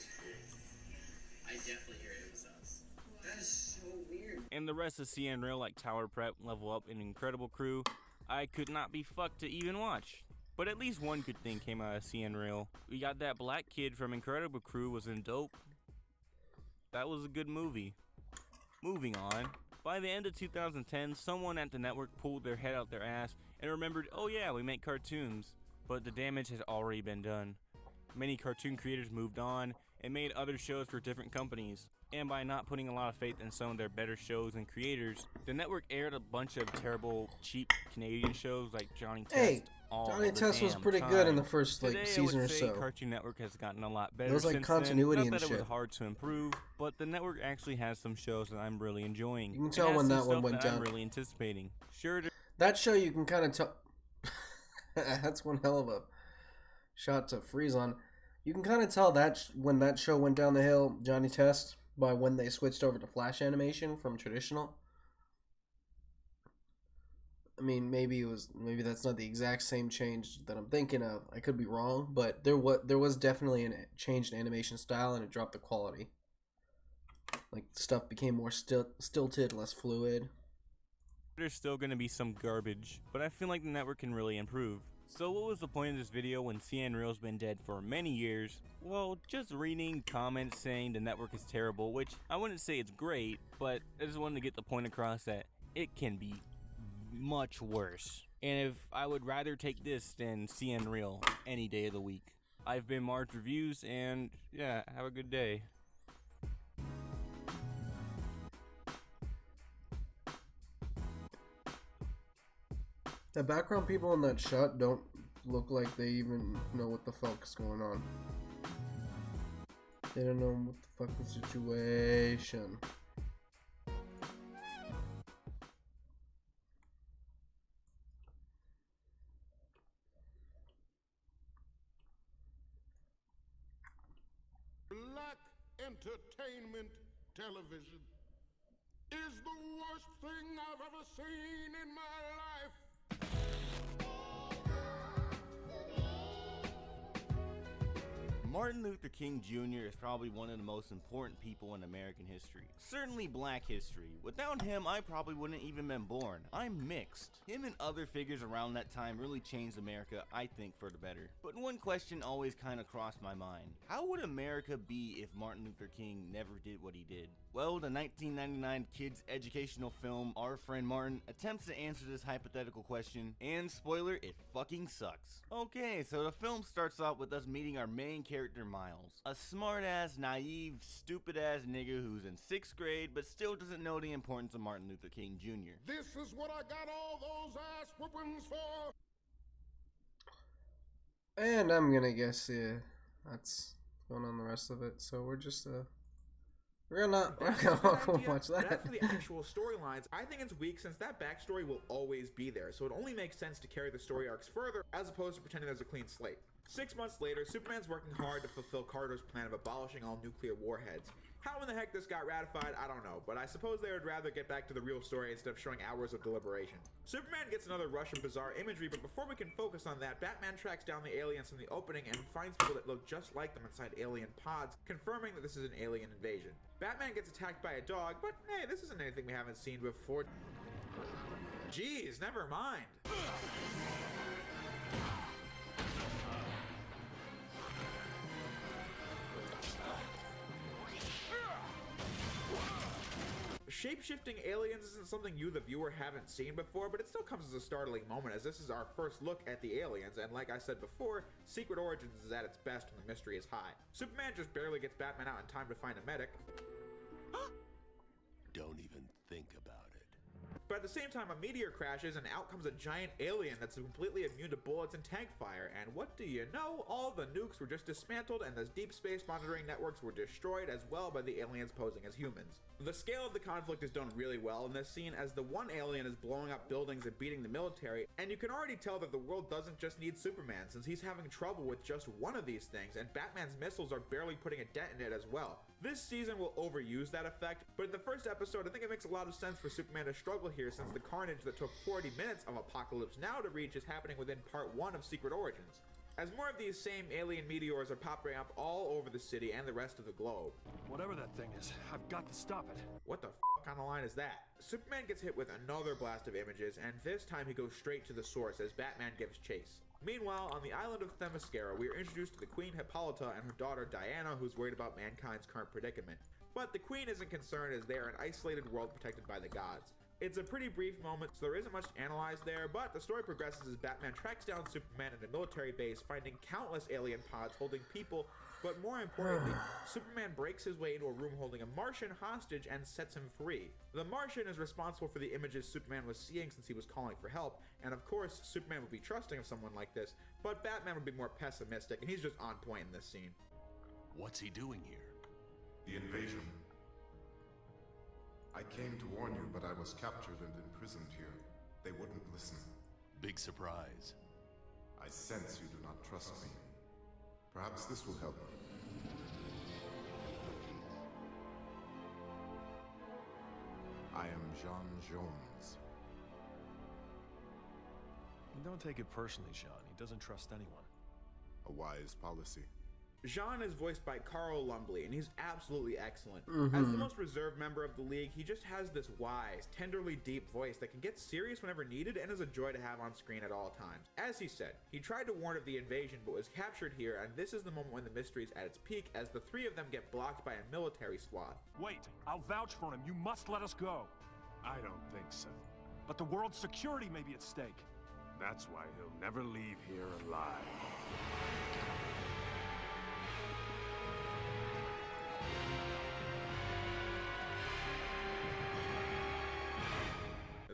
I definitely hear it was us. That is so weird. And the rest of CN Real, like Tower Prep, Level Up, and Incredible Crew, I could not be fucked to even watch. But at least one good thing came out of CN Real. We got that black kid from Incredible Crew was in Dope. That was a good movie. Moving on. By the end of 2010, someone at the network pulled their head out their ass and remembered, oh yeah, we make cartoons. But the damage had already been done. Many cartoon creators moved on and made other shows for different companies. And by not putting a lot of faith in some of their better shows and creators, the network aired a bunch of terrible, cheap Canadian shows like Johnny Test. Hey, all Johnny the Test was damn pretty time. good in the first like Today, season I or would say so. Cartoon Network has gotten a lot better. There was like since continuity then. Not and that it shit. was hard to improve, but the network actually has some shows that I'm really enjoying. You can It tell has when some that one stuff went that I'm down. really anticipating. Sure. That show you can kind of tell. That's one hell of a shot to freeze on. You can kind of tell that when that show went down the hill, Johnny Test, by when they switched over to flash animation from traditional. I mean, maybe that's not the exact same change that I'm thinking of. I could be wrong, but there was definitely a change in animation style, and it dropped the quality. Like stuff became more stilted, less fluid. There's still going to be some garbage, but I feel like the network can really improve. So what was the point of this video when CN Real's been dead for many years? Well, just reading comments saying the network is terrible, which I wouldn't say it's great, but I just wanted to get the point across that it can be much worse. And if I would rather take this than CN Real any day of the week. I've been Marge Reviews, and yeah, have a good day. The background people in that shot don't look like they even know what the fuck is going on. They don't know what the fucking situation. Black entertainment television is the worst thing I've ever seen in my life. Martin Luther King Jr. is probably one of the most important people in American history. Certainly black history. Without him, I probably wouldn't even been born. I'm mixed. Him and other figures around that time really changed America, I think, for the better. But one question always kind of crossed my mind. How would America be if Martin Luther King never did what he did? Well, the 1999 kids educational film Our Friend Martin attempts to answer this hypothetical question, and spoiler, it fucking sucks. Okay, so the film starts off with us meeting our main character Miles, a smart-ass, naive, stupid-ass nigga who's in 6th grade but still doesn't know the importance of Martin Luther King Jr. This is what I got all those ass whoopings for. And I'm gonna guess, yeah, that's going on the rest of it. So we're just we're gonna watch that. But as for the actual storylines, I think it's weak since that backstory will always be there, so it only makes sense to carry the story arcs further as opposed to pretending there's a clean slate. 6 months later, Superman's working hard to fulfill Carter's plan of abolishing all nuclear warheads. How in the heck this got ratified, I don't know, but I suppose they would rather get back to the real story instead of showing hours of deliberation. Superman gets another rush of bizarre imagery, but before we can focus on that, Batman tracks down the aliens from the opening and finds people that look just like them inside alien pods, confirming that this is an alien invasion. Batman gets attacked by a dog, but hey, this isn't anything we haven't seen before. Jeez, never mind. Shape-shifting aliens isn't something you, the viewer, haven't seen before, but it still comes as a startling moment as this is our first look at the aliens, and like I said before, Secret Origins is at its best when the mystery is high. Superman just barely gets Batman out in time to find a medic. Don't even think about it. But at the same time, a meteor crashes and out comes a giant alien that's completely immune to bullets and tank fire. And what do you know? All the nukes were just dismantled and the deep space monitoring networks were destroyed as well by the aliens posing as humans. The scale of the conflict is done really well in this scene as the one alien is blowing up buildings and beating the military, and you can already tell that the world doesn't just need Superman since he's having trouble with just one of these things, and Batman's missiles are barely putting a dent in it as well. This season will overuse that effect, but in the first episode I think it makes a lot of sense for Superman to struggle here since the carnage that took 40 minutes of Apocalypse Now to reach is happening within part 1 of Secret Origins. As more of these same alien meteors are popping up all over the city and the rest of the globe. Whatever that thing is, I've got to stop it. What the kind of line is that? Superman gets hit with another blast of images, and this time he goes straight to the source as Batman gives chase. Meanwhile, on the island of Themyscira, we are introduced to the Queen Hippolyta and her daughter Diana, who's worried about mankind's current predicament. But the Queen isn't concerned as they are an isolated world protected by the gods. It's a pretty brief moment, so there isn't much to analyze there, but the story progresses as Batman tracks down Superman in a military base, finding countless alien pods holding people, but more importantly, Superman breaks his way into a room holding a Martian hostage and sets him free. The Martian is responsible for the images Superman was seeing since he was calling for help, and of course, Superman would be trusting of someone like this, but Batman would be more pessimistic, and he's just on point in this scene. What's he doing here? The invasion. I came to warn you, but I was captured and imprisoned here. They wouldn't listen. Big surprise. I sense you do not trust me. Perhaps this will help. I am Jean Jones. Don't take it personally, Jean. He doesn't trust anyone. A wise policy. Jean is voiced by Carl Lumbly, and he's absolutely excellent. As the most reserved member of the league, he just has this wise, tenderly deep voice that can get serious whenever needed and is a joy to have on screen at all times. As he said, he tried to warn of the invasion but was captured here, and this is the moment when the mystery is at its peak as the three of them get blocked by a military squad. Wait, I'll vouch for him. You must let us go. I don't think so. But the world's security may be at stake. That's why he'll never leave here alive.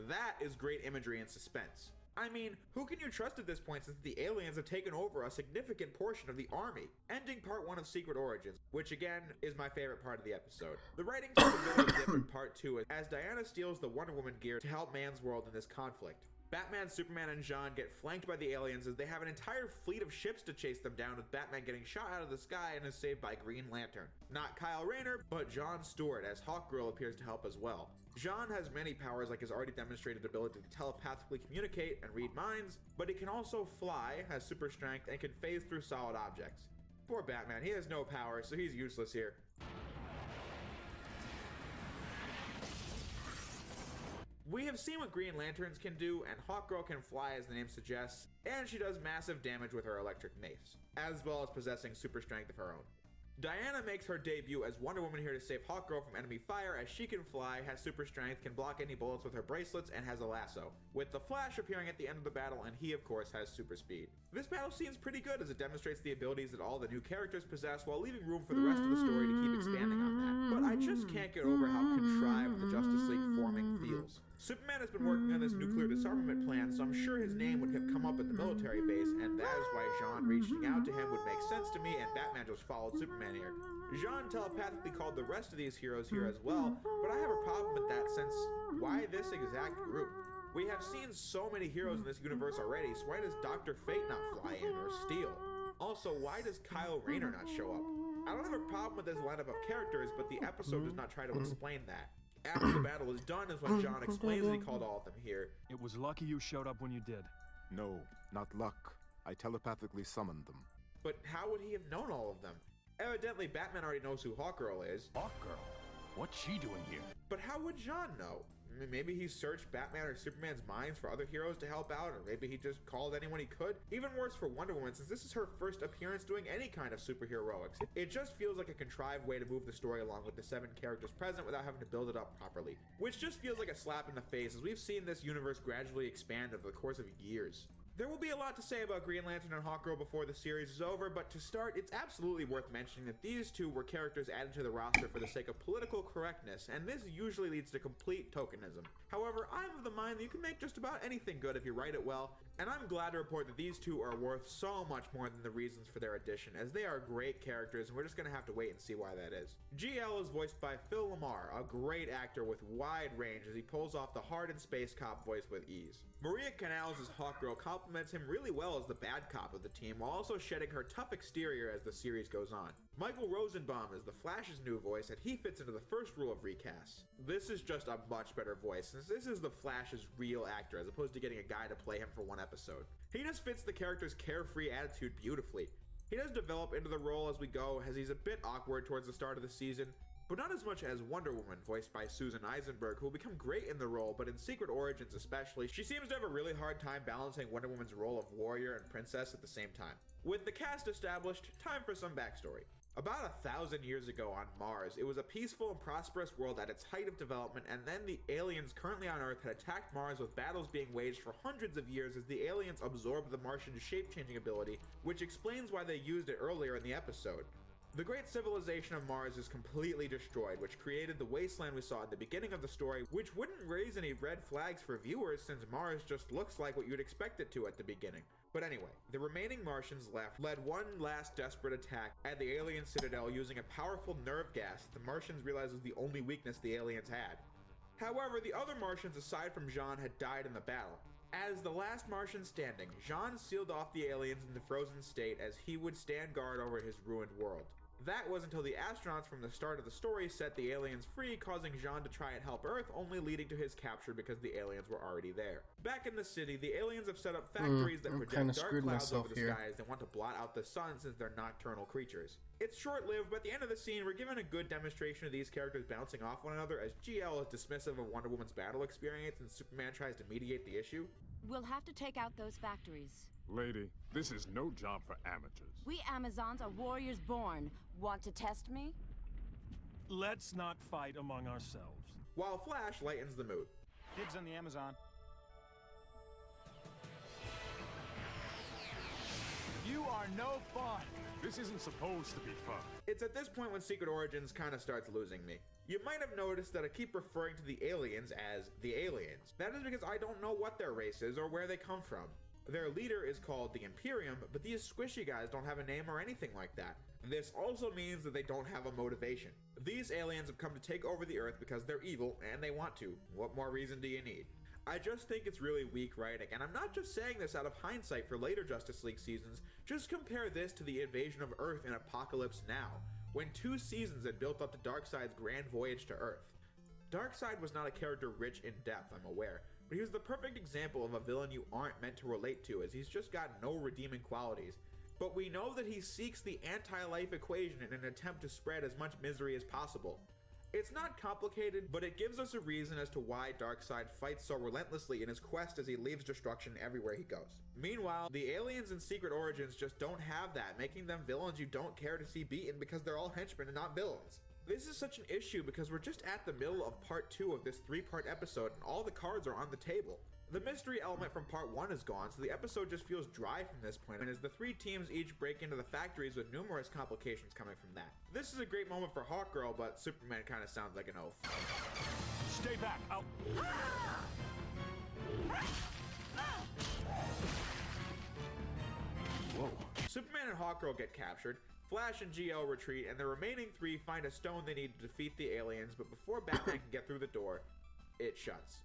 That is great imagery and suspense. I mean, who can you trust at this point since the aliens have taken over a significant portion of the army? Ending part 1 of Secret Origins, which again is my favorite part of the episode. The writing takes a bit of a dip in part 2 as Diana steals the Wonder Woman gear to help man's world in this conflict. Batman, Superman, and Jean get flanked by the aliens as they have an entire fleet of ships to chase them down, with Batman getting shot out of the sky and is saved by Green Lantern. Not Kyle Rayner, but John Stewart, as Hawkgirl appears to help as well. Jean has many powers like his already demonstrated ability to telepathically communicate and read minds, but he can also fly, has super strength, and can phase through solid objects. Poor Batman, he has no power, so he's useless here. We have seen what Green Lanterns can do, and Hawkgirl can fly as the name suggests, and she does massive damage with her electric mace, as well as possessing super strength of her own. Diana makes her debut as Wonder Woman here to save Hawkgirl from enemy fire, as she can fly, has super strength, can block any bullets with her bracelets, and has a lasso, with the Flash appearing at the end of the battle, and he of course has super speed. This battle seems pretty good as it demonstrates the abilities that all the new characters possess while leaving room for the rest of the story to keep expanding on that. But I just can't get over how contrived the Justice League forming feels. Superman has been working on this nuclear disarmament plan, so I'm sure his name would have come up at the military base, and that is why Jean reaching out to him would make sense to me, and Batman just followed Superman here. Jean telepathically called the rest of these heroes here as well, but I have a problem with that since why this exact group? We have seen so many heroes in this universe already, so why does Dr. Fate not fly in, or Steel? Also, why does Kyle Rayner not show up? I don't have a problem with this lineup of characters, but the episode does not try to explain that. After the battle is done is when John explains that he called all of them here. It was lucky you showed up when you did. No, not luck. I telepathically summoned them. But how would he have known all of them? Evidently, Batman already knows who Hawkgirl is. Hawkgirl? What's she doing here? But how would John know? Maybe he searched Batman or Superman's minds for other heroes to help out, or maybe he just called anyone he could. Even worse for Wonder Woman, since this is her first appearance doing any kind of superheroics. It just feels like a contrived way to move the story along with the 7 characters present without having to build it up properly. Which just feels like a slap in the face, as we've seen this universe gradually expand over the course of years. There will be a lot to say about Green Lantern and Hawkgirl before the series is over, but to start, it's absolutely worth mentioning that these two were characters added to the roster for the sake of political correctness, and this usually leads to complete tokenism. However, I'm of the mind that you can make just about anything good if you write it well, and I'm glad to report that these two are worth so much more than the reasons for their addition, as they are great characters, and we're just gonna have to wait and see why that is. GL is voiced by Phil Lamar, a great actor with wide range as he pulls off the hardened space cop voice with ease. Maria Canals as Hawkgirl compliments him really well as the bad cop of the team, while also shedding her tough exterior as the series goes on. Michael Rosenbaum is the Flash's new voice, and he fits into the first rule of recasts. This is just a much better voice, since this is the Flash's real actor, as opposed to getting a guy to play him for one episode. He just fits the character's carefree attitude beautifully. He does develop into the role as we go, as he's a bit awkward towards the start of the season, but not as much as Wonder Woman, voiced by Susan Eisenberg, who will become great in the role, but in Secret Origins especially, she seems to have a really hard time balancing Wonder Woman's role of warrior and princess at the same time. With the cast established, time for some backstory. About 1,000 years ago on Mars, it was a peaceful and prosperous world at its height of development, and then the aliens currently on Earth had attacked Mars, with battles being waged for hundreds of years as the aliens absorbed the Martian shape-changing ability, which explains why they used it earlier in the episode. The great civilization of Mars is completely destroyed, which created the wasteland we saw at the beginning of the story, which wouldn't raise any red flags for viewers since Mars just looks like what you'd expect it to at the beginning. But anyway, the remaining Martians left led one last desperate attack at the alien citadel using a powerful nerve gas that the Martians realized was the only weakness the aliens had. However, the other Martians aside from Jean had died in the battle. As the last Martian standing, Jean sealed off the aliens in the frozen state as he would stand guard over his ruined world. That was until the astronauts from the start of the story set the aliens free, causing Jean to try and help Earth, only leading to his capture because the aliens were already there. Back in the city, the aliens have set up factories that project dark clouds over the sky as they want to blot out the sun since they're nocturnal creatures. It's short-lived, but at the end of the scene, we're given a good demonstration of these characters bouncing off one another as GL is dismissive of Wonder Woman's battle experience and Superman tries to mediate the issue. We'll have to take out those factories. Lady, this is no job for amateurs. We Amazons are warriors born. Want to test me? Let's not fight among ourselves. While Flash lightens the mood. Dibs on the Amazon. You are no fun. This isn't supposed to be fun. It's at this point when Secret Origins kind of starts losing me. You might have noticed that I keep referring to the aliens as the aliens. That is because I don't know what their race is or where they come from. Their leader is called the Imperium, but these squishy guys don't have a name or anything like that. This also means that they don't have a motivation. These aliens have come to take over the Earth because they're evil and they want to. What more reason do you need? I just think it's really weak writing, and I'm not just saying this out of hindsight for later Justice League seasons. Just compare this to the invasion of Earth in Apocalypse Now, when 2 seasons had built up to Darkseid's grand voyage to Earth. Darkseid was not a character rich in depth, I'm aware, but he was the perfect example of a villain you aren't meant to relate to, as he's just got no redeeming qualities. but we know that he seeks the anti-life equation in an attempt to spread as much misery as possible. It's not complicated, but it gives us a reason as to why Darkseid fights so relentlessly in his quest as he leaves destruction everywhere he goes. Meanwhile, the aliens in Secret Origins just don't have that, making them villains you don't care to see beaten because they're all henchmen and not villains. This is such an issue because we're just at the middle of part 2 of this 3-part episode and all the cards are on the table. The mystery element from part 1 is gone, so the episode just feels dry from this point, and as the 3 teams each break into the factories with numerous complications coming from that. This is a great moment for Hawkgirl, but Superman kind of sounds like an oaf. Stay back. I'll... Whoa. Superman and Hawkgirl get captured, Flash and GL retreat, and the remaining 3 find a stone they need to defeat the aliens, but before Batman can get through the door, it shuts.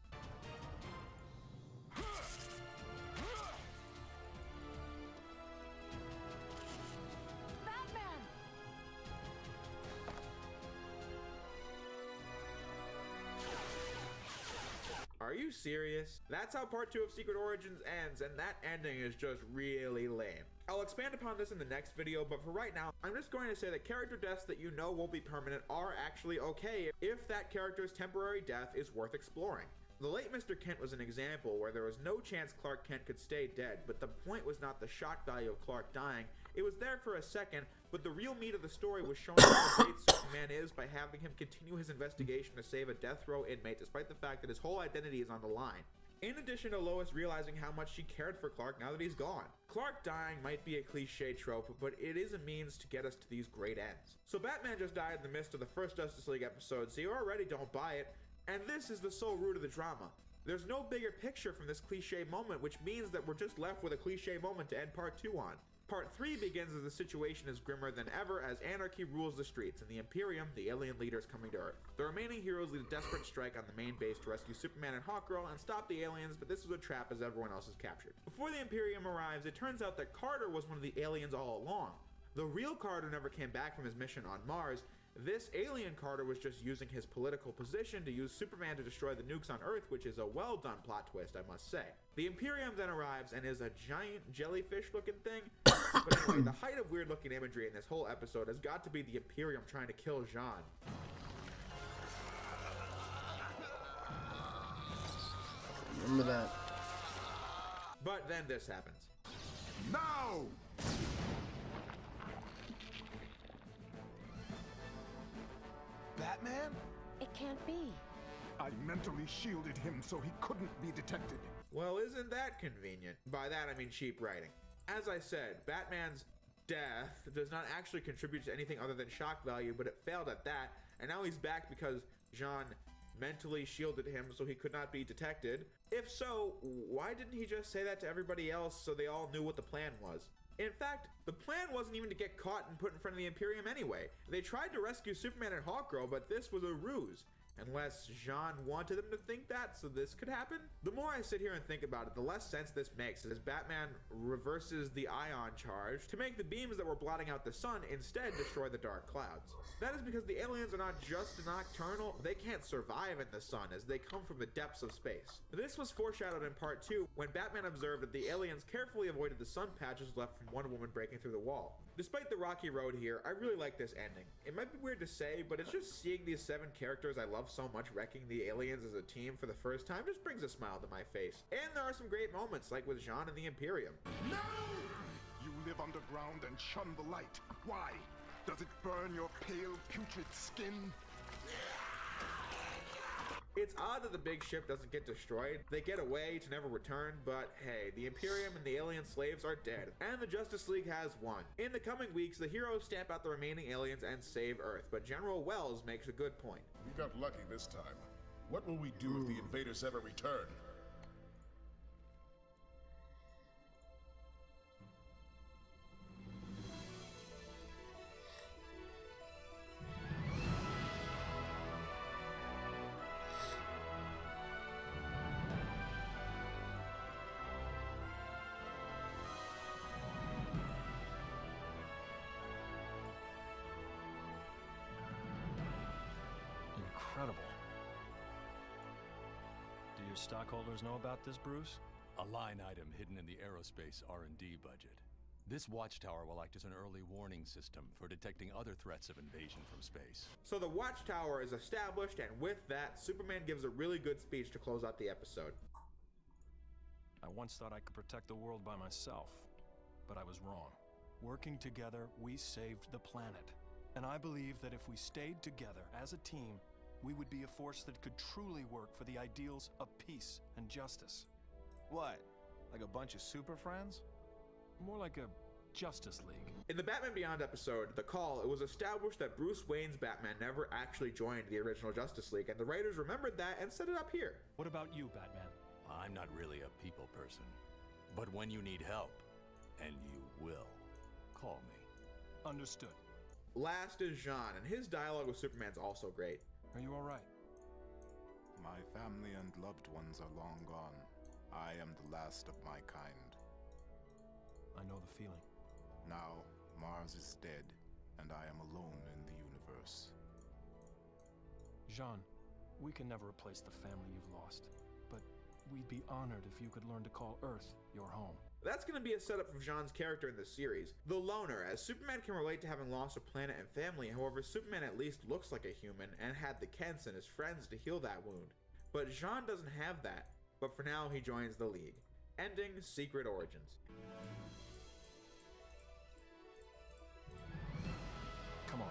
Are you serious? That's how part 2 of Secret Origins ends, and that ending is just really lame. I'll expand upon this in the next video, but for right now, I'm just going to say that character deaths that you know won't be permanent are actually okay if that character's temporary death is worth exploring. The late Mr. Kent was an example where there was no chance Clark Kent could stay dead, but the point was not the shock value of Clark dying. It was there for a second, but the real meat of the story was showing how great Superman is by having him continue his investigation to save a death row inmate despite the fact that his whole identity is on the line. In addition to Lois realizing how much she cared for Clark now that he's gone. Clark dying might be a cliche trope, but it is a means to get us to these great ends. So Batman just died in the midst of the first Justice League episode, so you already don't buy it. And this is the sole root of the drama. There's no bigger picture from this cliche moment, which means that we're just left with a cliche moment to end part 2 on. Part 3 begins as the situation is grimmer than ever as anarchy rules the streets and the Imperium, the alien leaders, coming to Earth. The remaining heroes lead a desperate strike on the main base to rescue Superman and Hawkgirl and stop the aliens, but this is a trap as everyone else is captured. Before the Imperium arrives, it turns out that Carter was one of the aliens all along. The real Carter never came back from his mission on Mars. This alien Carter was just using his political position to use Superman to destroy the nukes on Earth, which is a well done plot twist, I must say. The Imperium then arrives and is a giant jellyfish looking thing. But anyway, the height of weird looking imagery in this whole episode has got to be the Imperium trying to kill Jean. Remember that. But then this happens. Now! Batman? It can't be. I mentally shielded him so he couldn't be detected. Well, isn't that convenient? By that I mean cheap writing. As I said, Batman's death does not actually contribute to anything other than shock value, but it failed at that, and now he's back because Jean mentally shielded him so he could not be detected. If so, why didn't he just say that to everybody else so they all knew what the plan was? In fact, the plan wasn't even to get caught and put in front of the Imperium anyway. They tried to rescue Superman and Hawkgirl, but this was a ruse. Unless Jean wanted them to think that, so this could happen? The more I sit here and think about it, the less sense this makes, as Batman reverses the ion charge to make the beams that were blotting out the sun instead destroy the dark clouds. That is because the aliens are not just nocturnal, they can't survive in the sun as they come from the depths of space. This was foreshadowed in part 2 when Batman observed that the aliens carefully avoided the sun patches left from Wonder Woman breaking through the wall. Despite the rocky road here, I really like this ending. It might be weird to say, but it's just seeing these 7 characters I love so much wrecking the aliens as a team for the first time just brings a smile to my face. And there are some great moments, like with Jean and the Imperium. No! You live underground and shun the light. Why? Does it burn your pale, putrid skin? It's odd that the big ship doesn't get destroyed. They get away to never return, but hey, the Imperium and the alien slaves are dead, and the Justice League has won. In the coming weeks, the heroes stamp out the remaining aliens and save Earth, but General Wells makes a good point. We got lucky this time. What will we do if the invaders ever return? Incredible. Do your stockholders know about this, Bruce? A line item hidden in the aerospace R&D budget. This watchtower will act as an early warning system for detecting other threats of invasion from space. So the watchtower is established, and with that, Superman gives a really good speech to close out the episode. I once thought I could protect the world by myself, but I was wrong. Working together, we saved the planet. And I believe that if we stayed together as a team, we would be a force that could truly work for the ideals of peace and justice. What? Like a bunch of super friends? More like a Justice League. In the Batman Beyond episode, The Call, it was established that Bruce Wayne's Batman never actually joined the original Justice League, and the writers remembered that and set it up here. What about you, Batman? I'm not really a people person, but when you need help, and you will, call me. Understood. Last is Jean, and his dialogue with Superman's also great. Are you all right? My family and loved ones are long gone. I am the last of my kind. I know the feeling. Now, Mars is dead, and I am alone in the universe. Jean, we can never replace the family you've lost, but we'd be honored if you could learn to call Earth your home. That's going to be a setup for Jean's character in this series. The Loner, as Superman can relate to having lost a planet and family, however, Superman at least looks like a human and had the Kents and his friends to heal that wound. But Jean doesn't have that, but for now he joins the League, ending Secret Origins. Come on.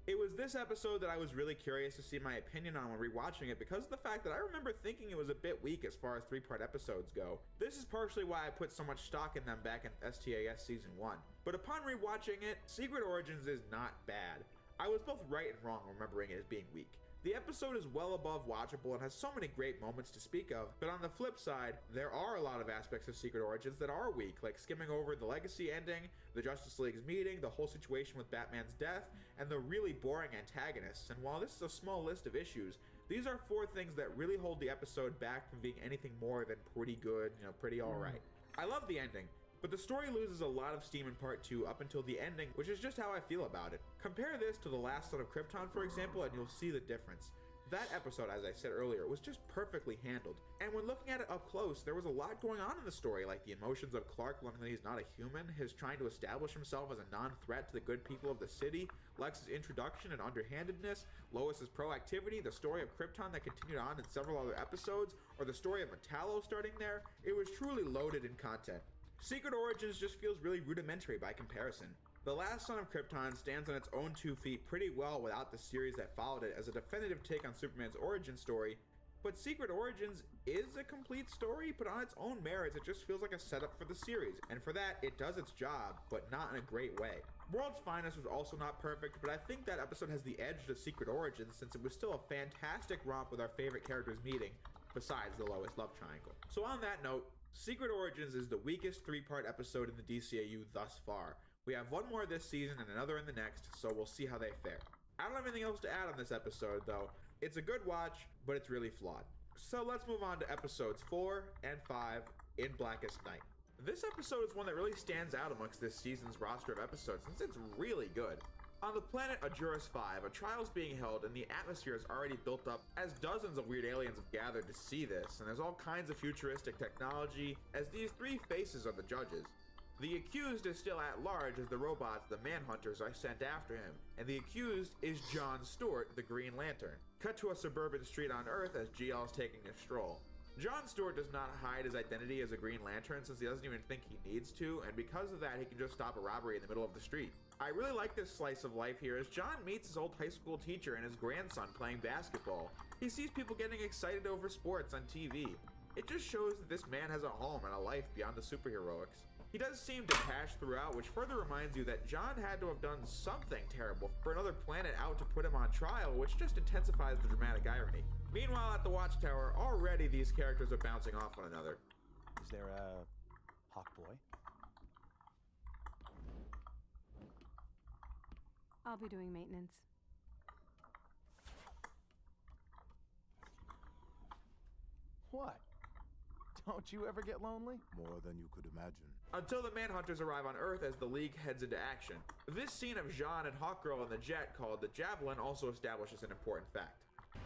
It was this episode that I was really curious to see my opinion on when rewatching it because of the fact that I remember thinking it was a bit weak as far as 3-part episodes go. This is partially why I put so much stock in them back in STAS Season 1. But upon rewatching it, Secret Origins is not bad. I was both right and wrong remembering it as being weak. The episode is well above watchable and has so many great moments to speak of, but on the flip side, there are a lot of aspects of Secret Origins that are weak, like skimming over the Legacy ending, the Justice League's meeting, the whole situation with Batman's death, and the really boring antagonists. And while this is a small list of issues, these are 4 things that really hold the episode back from being anything more than pretty good, pretty alright. I love the ending, but the story loses a lot of steam in part 2 up until the ending, which is just how I feel about it. Compare this to The Last Son of Krypton, for example, and you'll see the difference. That episode, as I said earlier, was just perfectly handled. And when looking at it up close, there was a lot going on in the story, like the emotions of Clark learning that he's not a human, his trying to establish himself as a non-threat to the good people of the city, Lex's introduction and underhandedness, Lois's proactivity, the story of Krypton that continued on in several other episodes, or the story of Metallo starting there. It was truly loaded in content. Secret Origins just feels really rudimentary by comparison. The Last Son of Krypton stands on its own 2 feet pretty well without the series that followed it as a definitive take on Superman's origin story, but Secret Origins is a complete story, but on its own merits it just feels like a setup for the series, and for that it does its job, but not in a great way. World's Finest was also not perfect, but I think that episode has the edge to Secret Origins since it was still a fantastic romp with our favorite characters meeting, besides the Lois love triangle. So on that note, Secret Origins is the weakest 3-part episode in the DCAU thus far. We have one more this season and another in the next, so we'll see how they fare. I don't have anything else to add on this episode, though. It's a good watch, but it's really flawed. So let's move on to episodes 4 and 5 in Blackest Night. This episode is one that really stands out amongst this season's roster of episodes since it's really good. On the planet Ajuris 5, a trial's being held and the atmosphere is already built up as dozens of weird aliens have gathered to see this, and there's all kinds of futuristic technology as these 3 faces are the judges. The accused is still at large as the robots, the Manhunters, are sent after him, and the accused is John Stewart, the Green Lantern. Cut to a suburban street on Earth as GL is taking a stroll. John Stewart does not hide his identity as a Green Lantern since he doesn't even think he needs to, and because of that he can just stop a robbery in the middle of the street. I really like this slice of life here as John meets his old high school teacher and his grandson playing basketball. He sees people getting excited over sports on TV. It just shows that this man has a home and a life beyond the superheroics. He does seem detached throughout, which further reminds you that John had to have done something terrible for another planet out to put him on trial, which just intensifies the dramatic irony. Meanwhile, at the Watchtower, already these characters are bouncing off one another. Is there a Hawk Boy? I'll be doing maintenance. What? Don't you ever get lonely? More than you could imagine. Until the Manhunters arrive on Earth as the League heads into action. This scene of Jean and Hawkgirl on the jet called the Javelin also establishes an important fact.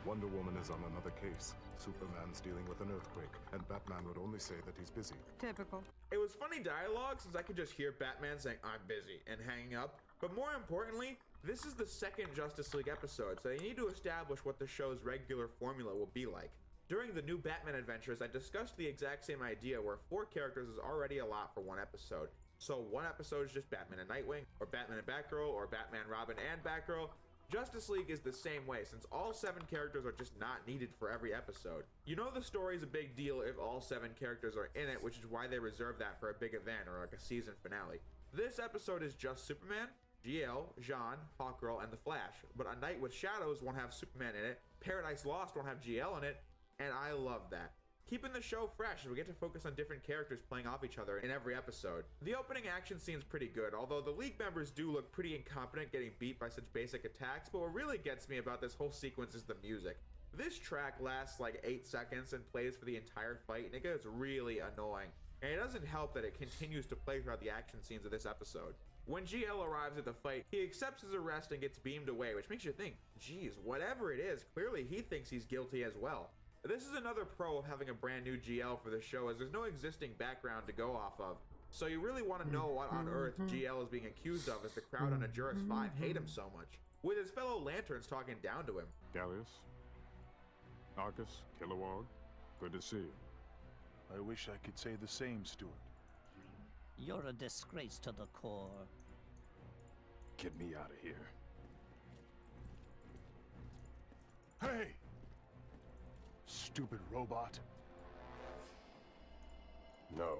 Wonder Woman is on another case. Superman's dealing with an earthquake, and Batman would only say that he's busy. Typical. It was funny dialogue since I could just hear Batman saying, "I'm busy," and hanging up. But more importantly, this is the second Justice League episode, so they need to establish what the show's regular formula will be like. During the new Batman adventures, I discussed the exact same idea where 4 characters is already a lot for one episode. So one episode is just Batman and Nightwing, or Batman and Batgirl, or Batman, Robin, and Batgirl. Justice League is the same way, since all 7 characters are just not needed for every episode. You know the story is a big deal if all 7 characters are in it, which is why they reserve that for a big event or like a season finale. This episode is just Superman, GL, Jean, Hawkgirl, and the Flash, but A Night with Shadows won't have Superman in it, Paradise Lost won't have GL in it, and I love that. Keeping the show fresh as we get to focus on different characters playing off each other in every episode. The opening action scene's pretty good, although the League members do look pretty incompetent getting beat by such basic attacks, but what really gets me about this whole sequence is the music. This track lasts like 8 seconds and plays for the entire fight, and it gets really annoying. And it doesn't help that it continues to play throughout the action scenes of this episode. When GL arrives at the fight, he accepts his arrest and gets beamed away, which makes you think, geez, whatever it is, clearly he thinks he's guilty as well. This is another pro of having a brand new GL for the show, as there's no existing background to go off of. So you really want to know what on earth GL is being accused of, as the crowd on Ajuris 5 hate him so much, with his fellow Lanterns talking down to him. Gallius? Arcus? Kilowog? Good to see you. I wish I could say the same, Stuart. You're a disgrace to the Corps. Get me out of here. Hey! Stupid robot. No,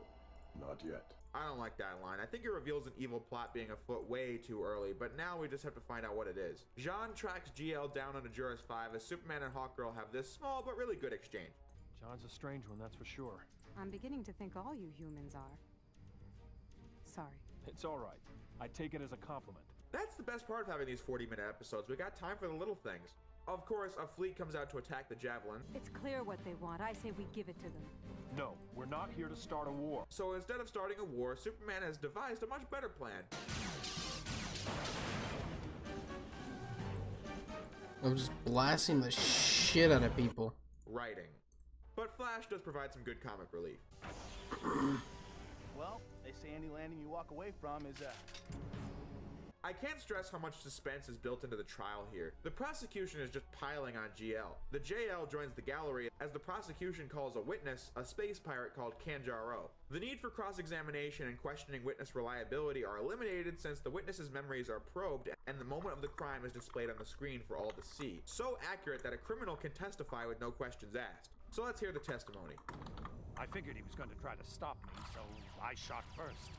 not yet. I don't like that line. I think it reveals an evil plot being afoot way too early, but now we just have to find out what it is. Jean tracks GL down on Ajuris 5 as Superman and Hawkgirl have this small but really good exchange. John's a strange one, that's for sure. I'm beginning to think all you humans are. Sorry. It's all right. I take it as a compliment. That's the best part of having these 40-minute episodes. We got time for the little things. Of course, a fleet comes out to attack the Javelin. It's clear what they want. I say we give it to them. No, we're not here to start a war. So instead of starting a war, Superman has devised a much better plan. I'm just blasting the shit out of people. Writing. But Flash does provide some good comic relief. Well, they say any landing you walk away from is I can't stress how much suspense is built into the trial here. The prosecution is just piling on GL. The JL joins the gallery as the prosecution calls a witness a space pirate called Kanjaro. The need for cross-examination and questioning witness reliability are eliminated since the witness's memories are probed and the moment of the crime is displayed on the screen for all to see. So accurate that a criminal can testify with no questions asked. So let's hear the testimony. I figured he was going to try to stop me, so I shot first.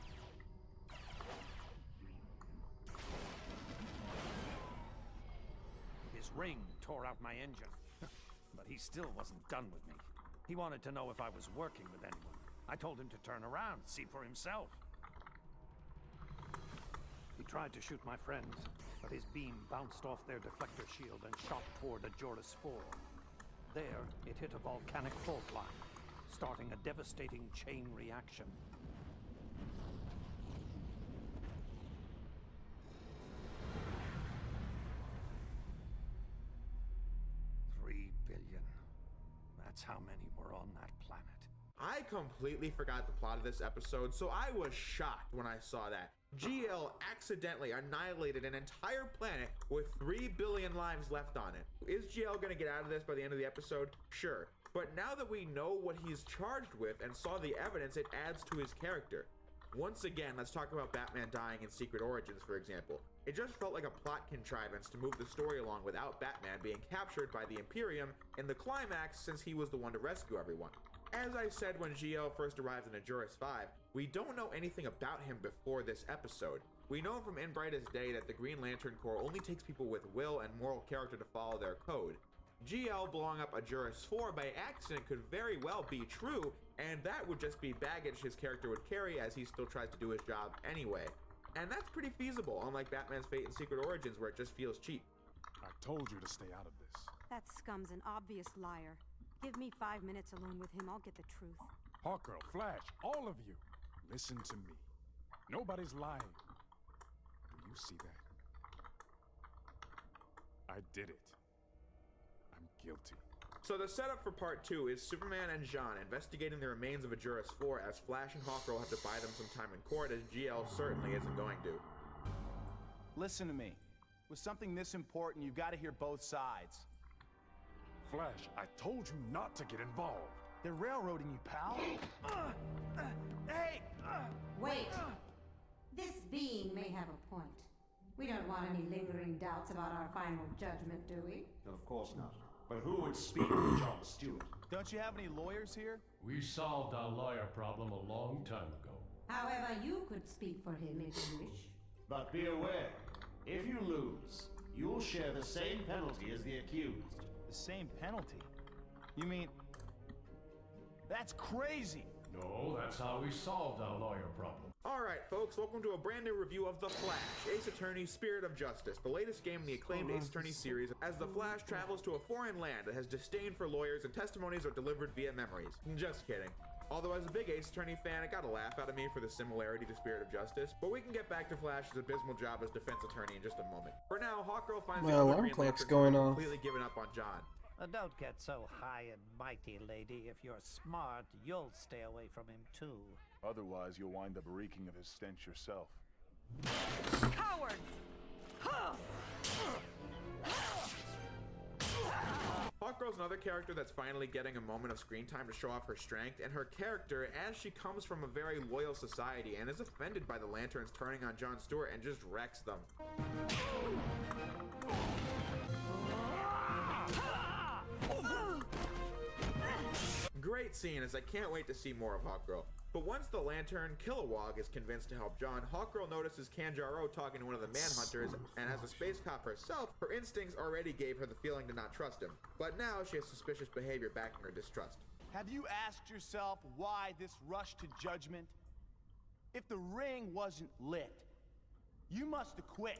His ring tore out my engine, but he still wasn't done with me. He wanted to know if I was working with anyone. I told him to turn around, see for himself. He tried to shoot my friends, but his beam bounced off their deflector shield and shot toward Ajuris 4. There, it hit a volcanic fault line, starting a devastating chain reaction. That's how many were on that planet. I completely forgot the plot of this episode, so I was shocked when I saw that. GL accidentally annihilated an entire planet with 3 billion lives left on it. Is GL gonna get out of this by the end of the episode? Sure. But now that we know what he's charged with and saw the evidence, it adds to his character. Once again, let's talk about Batman dying in Secret Origins, for example. It just felt like a plot contrivance to move the story along without Batman being captured by the Imperium in the climax, since he was the one to rescue everyone. As I said when GL first arrived in Ajuris 5, we don't know anything about him before this episode. We know from In Brightest Day that the Green Lantern Corps only takes people with will and moral character to follow their code. GL blowing up Ajuris 4 by accident could very well be true, and that would just be baggage his character would carry as he still tries to do his job anyway. And that's pretty feasible, unlike Batman's fate in Secret Origins where it just feels cheap. I told you to stay out of this. That scum's an obvious liar. Give me 5 minutes alone with him, I'll get the truth. Hawkgirl, Flash, all of you, listen to me. Nobody's lying. Do you see that? I did it. I'm guilty. So the setup for part 2 is Superman and John investigating the remains of Ajuras 4 as Flash and Hawkgirl have to buy them some time in court, as GL certainly isn't going to. Listen to me. With something this important, you've got to hear both sides. Flash, I told you not to get involved. They're railroading you, pal. Hey! Wait. This being may have a point. We don't want any lingering doubts about our final judgment, do we? Of course not. But who would speak for John Stewart? Don't you have any lawyers here? We solved our lawyer problem a long time ago. However, you could speak for him if you wish. But be aware, if you lose, you'll share the same penalty as the accused. The same penalty? You mean... That's crazy! No, that's how we solved our lawyer problem. Alright folks, welcome to a brand new review of The Flash, Ace Attorney Spirit of Justice, the latest game in the acclaimed Ace Attorney series, as the Flash travels to a foreign land that has disdain for lawyers and testimonies are delivered via memories. Just kidding. Although as a big Ace Attorney fan, it got a laugh out of me for the similarity to Spirit of Justice, but we can get back to Flash's abysmal job as defense attorney in just a moment. For now, Hawkgirl finds the alarm clock's going off. Completely given up on John. Don't get so high and mighty, lady. If you're smart, you'll stay away from him too. Otherwise, you'll wind up reeking of his stench yourself. Cowards! Hawkgirl's another character that's finally getting a moment of screen time to show off her strength, and her character as she comes from a very loyal society and is offended by the Lanterns turning on John Stewart and just wrecks them. Great scene, as I can't wait to see more of Hawkgirl. But once the Lantern Kilowog is convinced to help John, Hawkgirl notices Kanjaro talking to one of the Manhunters, and as a space cop herself, her instincts already gave her the feeling to not trust him. But now she has suspicious behavior backing her distrust. Have you asked yourself why this rush to judgment? If the ring wasn't lit, you must have quit.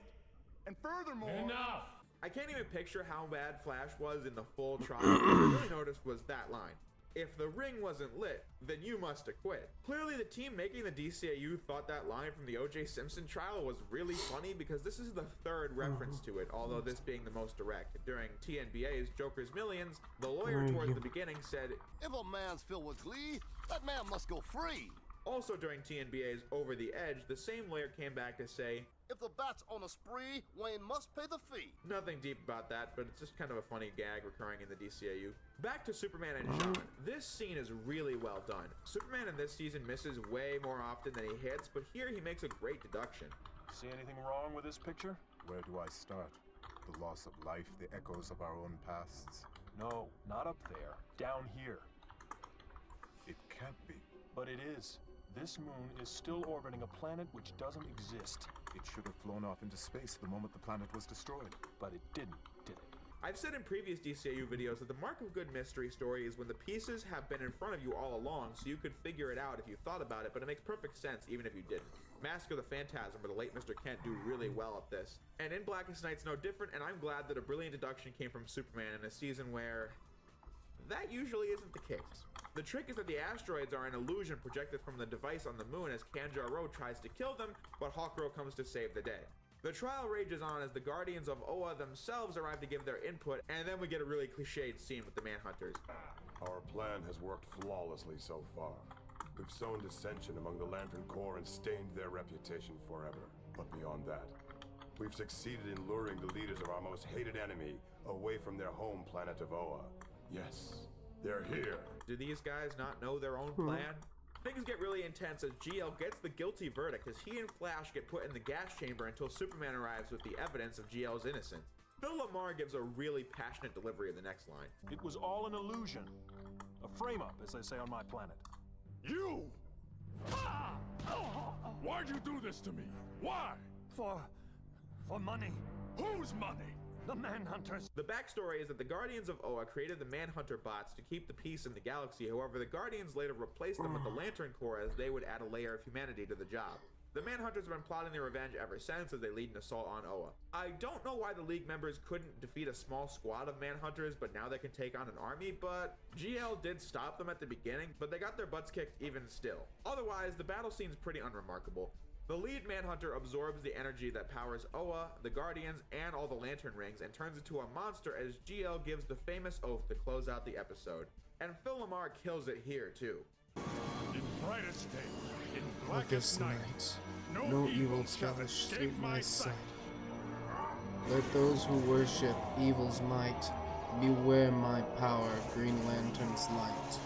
And furthermore... Enough! I can't even picture how bad Flash was in the full trial. What I really noticed was that line. If the ring wasn't lit, then you must have quit. Clearly the team making the DCAU thought that line from the O.J. Simpson trial was really funny because this is the third reference to it, although this being the most direct. During TNBA's Joker's Millions, the lawyer towards the beginning said, "If a man's filled with glee, that man must go free." Also during TNBA's Over the Edge, the same lawyer came back to say, "If the bat's on a spree, Wayne must pay the fee." Nothing deep about that, but it's just kind of a funny gag recurring in the DCAU. Back to Superman and John. This scene is really well done. Superman in this season misses way more often than he hits, but here he makes a great deduction. See anything wrong with this picture? Where do I start? The loss of life, the echoes of our own pasts? No, not up there. Down here. It can't be. But it is. This moon is still orbiting a planet which doesn't exist. It should have flown off into space the moment the planet was destroyed. But it didn't, did it? I've said in previous DCAU videos that the mark of good mystery story is when the pieces have been in front of you all along, so you could figure it out if you thought about it, but it makes perfect sense even if you didn't. Mask of the Phantasm, where the late Mr. Kent do really well at this. And in Blackest Night's no different, and I'm glad that a brilliant deduction came from Superman in a season where that usually isn't the case. The trick is that the asteroids are an illusion projected from the device on the moon as Kanjaro tries to kill them, but Hawkgirl comes to save the day. The trial rages on as the Guardians of Oa themselves arrive to give their input, and then we get a really cliched scene with the Manhunters. Our plan has worked flawlessly so far. We've sown dissension among the Lantern Corps and stained their reputation forever. But beyond that, we've succeeded in luring the leaders of our most hated enemy away from their home planet of Oa. Yes, they're here. Do these guys not know their own plan? Things get really intense as GL gets the guilty verdict as he and Flash get put in the gas chamber until Superman arrives with the evidence of GL's innocence. Phil Lamar gives a really passionate delivery of the next line. It was all an illusion. A frame-up, as they say on my planet. You! Why'd you do this to me? Why? For money. Whose money? The Manhunters. The backstory is that the Guardians of Oa created the Manhunter bots to keep the peace in the galaxy. However, the Guardians later replaced them with the Lantern Corps as they would add a layer of humanity to the job. The Manhunters have been plotting their revenge ever since as they lead an assault on Oa. I don't know why the League members couldn't defeat a small squad of Manhunters, but now they can take on an army, but GL did stop them at the beginning, but they got their butts kicked even still. Otherwise, the battle seems pretty unremarkable. The lead Manhunter absorbs the energy that powers Oa, the Guardians, and all the Lantern Rings and turns into a monster as GL gives the famous oath to close out the episode. And Phil Lamar kills it here too. In brightest day, in Blackest blackest night, night, no evil shall escape my sight. Let those who worship evil's might beware my power, Green Lantern's light.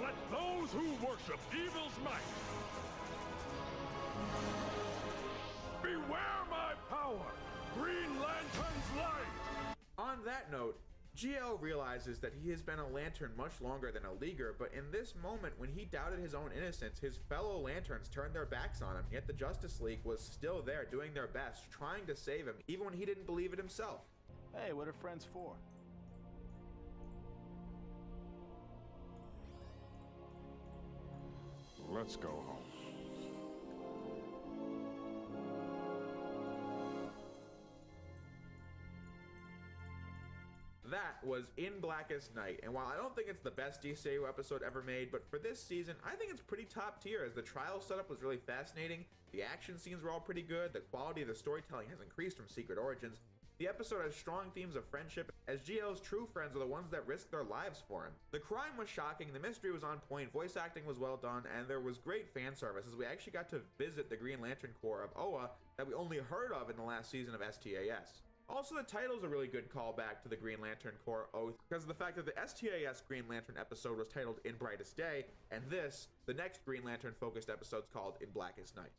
Let those who worship evil's might beware my power, Green Lantern's light! On that note, GL realizes that he has been a Lantern much longer than a Leaguer, but in this moment when he doubted his own innocence, his fellow Lanterns turned their backs on him, yet the Justice League was still there doing their best, trying to save him, even when he didn't believe it himself. Hey, what are friends for? Let's go home. That was In Blackest Night, and while I don't think it's the best DCAU episode ever made, but for this season, I think it's pretty top tier as the trial setup was really fascinating, the action scenes were all pretty good, the quality of the storytelling has increased from Secret Origins, the episode has strong themes of friendship, as GL's true friends are the ones that risk their lives for him. The crime was shocking, the mystery was on point, voice acting was well done, and there was great fan service as we actually got to visit the Green Lantern Corps of Oa that we only heard of in the last season of STAS. Also, the title's a really good callback to the Green Lantern Corps Oath because of the fact that the STAS Green Lantern episode was titled In Brightest Day, and this, the next Green Lantern focused episode, is called In Blackest Night.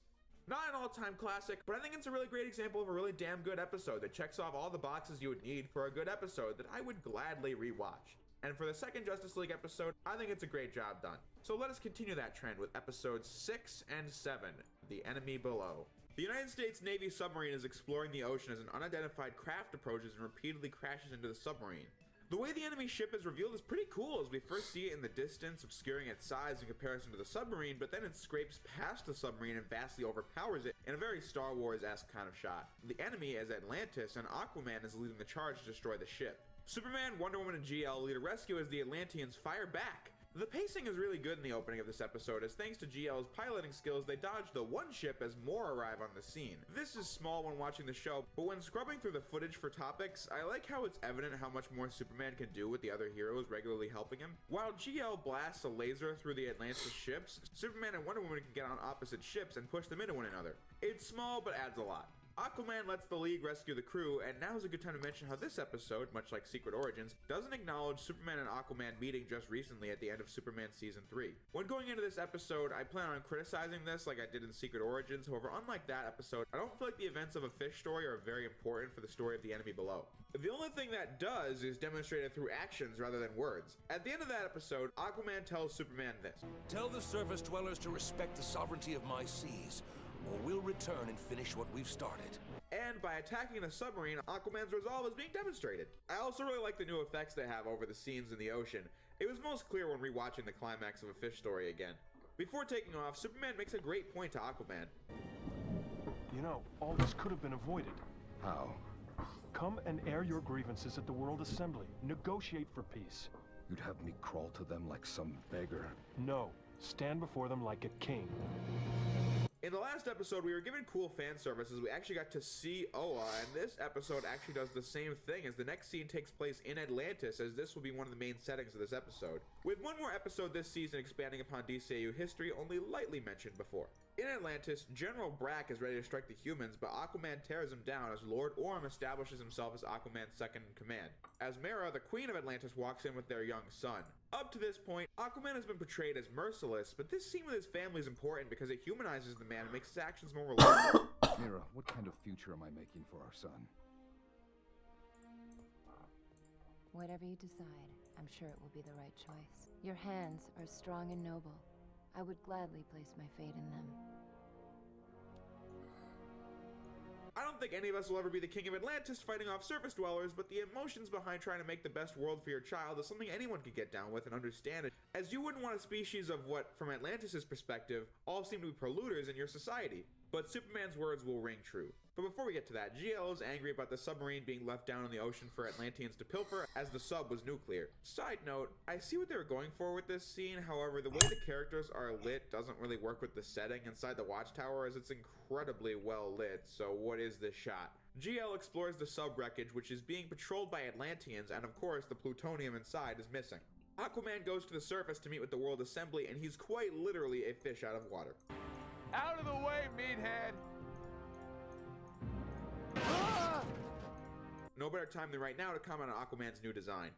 Not an all-time classic, but I think it's a really great example of a really damn good episode that checks off all the boxes you would need for a good episode that I would gladly rewatch. And for the second Justice League episode, I think it's a great job done. So let us continue that trend with episodes 6 and 7, The Enemy Below. The United States Navy submarine is exploring the ocean as an unidentified craft approaches and repeatedly crashes into the submarine. The way the enemy ship is revealed is pretty cool, as we first see it in the distance, obscuring its size in comparison to the submarine, but then it scrapes past the submarine and vastly overpowers it in a very Star Wars-esque kind of shot. The enemy is Atlantis, and Aquaman is leading the charge to destroy the ship. Superman, Wonder Woman, and GL lead a rescue as the Atlanteans fire back. The pacing is really good in the opening of this episode, as thanks to GL's piloting skills, they dodge the one ship as more arrive on the scene. This is small when watching the show, but when scrubbing through the footage for topics, I like how it's evident how much more Superman can do with the other heroes regularly helping him. While GL blasts a laser through the Atlantis ships, Superman and Wonder Woman can get on opposite ships and push them into one another. It's small, but adds a lot. Aquaman lets the League rescue the crew, and now is a good time to mention how this episode, much like Secret Origins, doesn't acknowledge Superman and Aquaman meeting just recently at the end of Superman Season 3. When going into this episode, I plan on criticizing this like I did in Secret Origins, however, unlike that episode, I don't feel like the events of a fish story are very important for the story of the enemy below. The only thing that does is demonstrated through actions rather than words. At the end of that episode, Aquaman tells Superman this. Tell the surface dwellers to respect the sovereignty of my seas, or we'll return and finish what we've started. And by attacking the submarine, Aquaman's resolve is being demonstrated. I also really like the new effects they have over the scenes in the ocean. It was most clear when rewatching the climax of a fish story again. Before taking off, Superman makes a great point to Aquaman. You know, all this could have been avoided. How? Come and air your grievances at the World Assembly. Negotiate for peace. You'd have me crawl to them like some beggar. No, stand before them like a king. In the last episode, we were given cool fan services. We actually got to see Oa, and this episode actually does the same thing, as the next scene takes place in Atlantis, as this will be one of the main settings of this episode. With one more episode this season expanding upon DCAU history only lightly mentioned before. In Atlantis, General Brack is ready to strike the humans, but Aquaman tears him down as Lord Orm establishes himself as Aquaman's second in command. As Mera, the Queen of Atlantis, walks in with their young son. Up to this point, Aquaman has been portrayed as merciless, but this scene with his family is important because it humanizes the man and makes his actions more relatable. Mera, what kind of future am I making for our son? Whatever you decide, I'm sure it will be the right choice. Your hands are strong and noble. I would gladly place my fate in them. I don't think any of us will ever be the king of Atlantis fighting off surface dwellers, but the emotions behind trying to make the best world for your child is something anyone can get down with and understand it, as you wouldn't want a species of what, from Atlantis' perspective, all seem to be polluters in your society. But Superman's words will ring true. But before we get to that, GL is angry about the submarine being left down in the ocean for Atlanteans to pilfer, as the sub was nuclear. Side note, I see what they were going for with this scene, however, the way the characters are lit doesn't really work with the setting inside the watchtower, as it's incredibly well lit, so what is this shot? GL explores the sub wreckage, which is being patrolled by Atlanteans, and of course, the plutonium inside is missing. Aquaman goes to the surface to meet with the World Assembly, and he's quite literally a fish out of water. Out of the way, meathead! No better time than right now to comment on Aquaman's new design.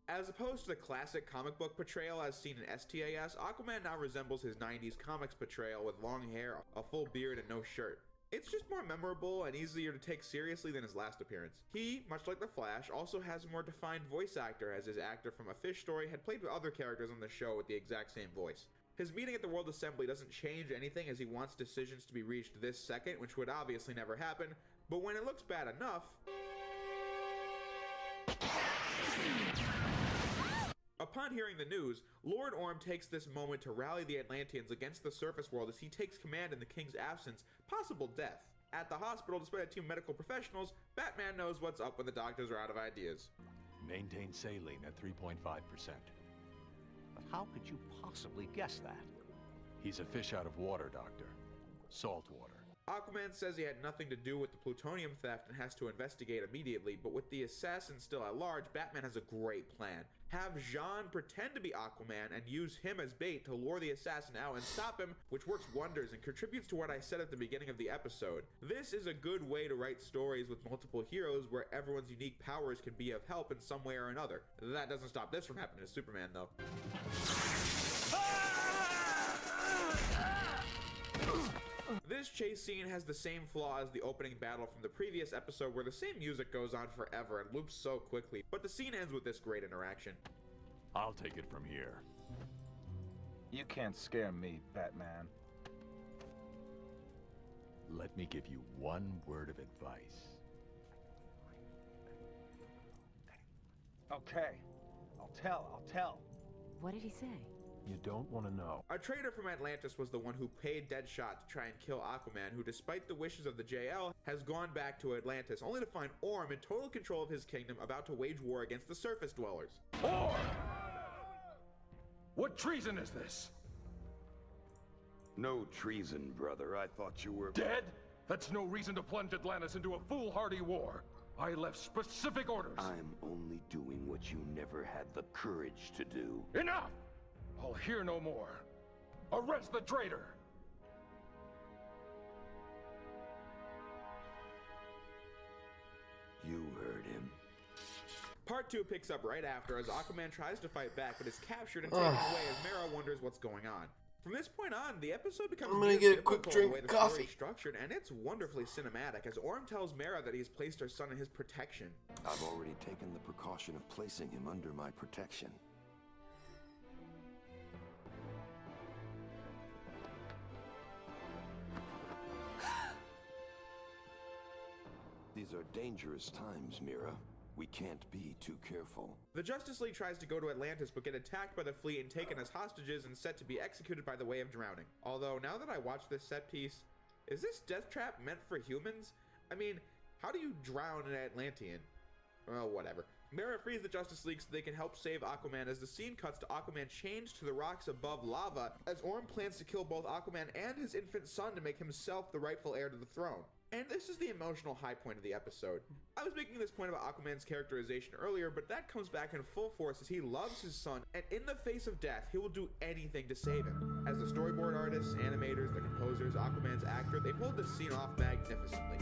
As opposed to the classic comic book portrayal as seen in STAS, Aquaman now resembles his 90s comics portrayal with long hair, a full beard, and no shirt. It's just more memorable and easier to take seriously than his last appearance. He, much like the Flash, also has a more defined voice actor, as his actor from A Fish Story had played with other characters on the show with the exact same voice. His meeting at the World Assembly doesn't change anything, as he wants decisions to be reached this second, which would obviously never happen, but when it looks bad enough... Upon hearing the news, Lord Orm takes this moment to rally the Atlanteans against the surface world as he takes command in the king's absence, possible death. At the hospital, despite a team of medical professionals, Batman knows what's up when the doctors are out of ideas. Maintain saline at 3.5%. But how could you possibly guess that? He's a fish out of water, Doctor. Salt water. Aquaman says he had nothing to do with the plutonium theft and has to investigate immediately, but with the assassin still at large, Batman has a great plan. Have Jean pretend to be Aquaman and use him as bait to lure the assassin out and stop him, which works wonders and contributes to what I said at the beginning of the episode. This is a good way to write stories with multiple heroes where everyone's unique powers can be of help in some way or another. That doesn't stop this from happening to Superman, though. This chase scene has the same flaw as the opening battle from the previous episode, where the same music goes on forever and loops so quickly, but the scene ends with this great interaction. I'll take it from here. You can't scare me, Batman. Let me give you one word of advice. Okay. I'll tell. What did he say? You don't want to know. A traitor from Atlantis was the one who paid Deadshot to try and kill Aquaman, who, despite the wishes of the JL, has gone back to Atlantis, only to find Orm in total control of his kingdom, about to wage war against the surface dwellers. Orm! What treason is this? No treason, brother. I thought you were... Dead? That's no reason to plunge Atlantis into a foolhardy war. I left specific orders. I'm only doing what you never had the courage to do. Enough! I'll hear no more. Arrest the traitor! You heard him. Part 2 picks up right after as Aquaman tries to fight back but is captured and taken away as Mera wonders what's going on. From this point on, the episode becomes I'm gonna get a quick drink of coffee. Is structured, and it's wonderfully cinematic as Orm tells Mera that he's placed her son in his protection. I've already taken the precaution of placing him under my protection. These are dangerous times, Mera. We can't be too careful. The Justice League tries to go to Atlantis but get attacked by the fleet and taken as hostages and set to be executed by the way of drowning. Although, now that I watch this set piece, is this death trap meant for humans? I mean, how do you drown an Atlantean? Well, whatever. Mera frees the Justice League so they can help save Aquaman as the scene cuts to Aquaman chained to the rocks above lava as Orm plans to kill both Aquaman and his infant son to make himself the rightful heir to the throne. And this is the emotional high point of the episode. I was making this point about Aquaman's characterization earlier, but that comes back in full force as he loves his son, and in the face of death, he will do anything to save him. As the storyboard artists, animators, the composers, Aquaman's actor, they pulled this scene off magnificently.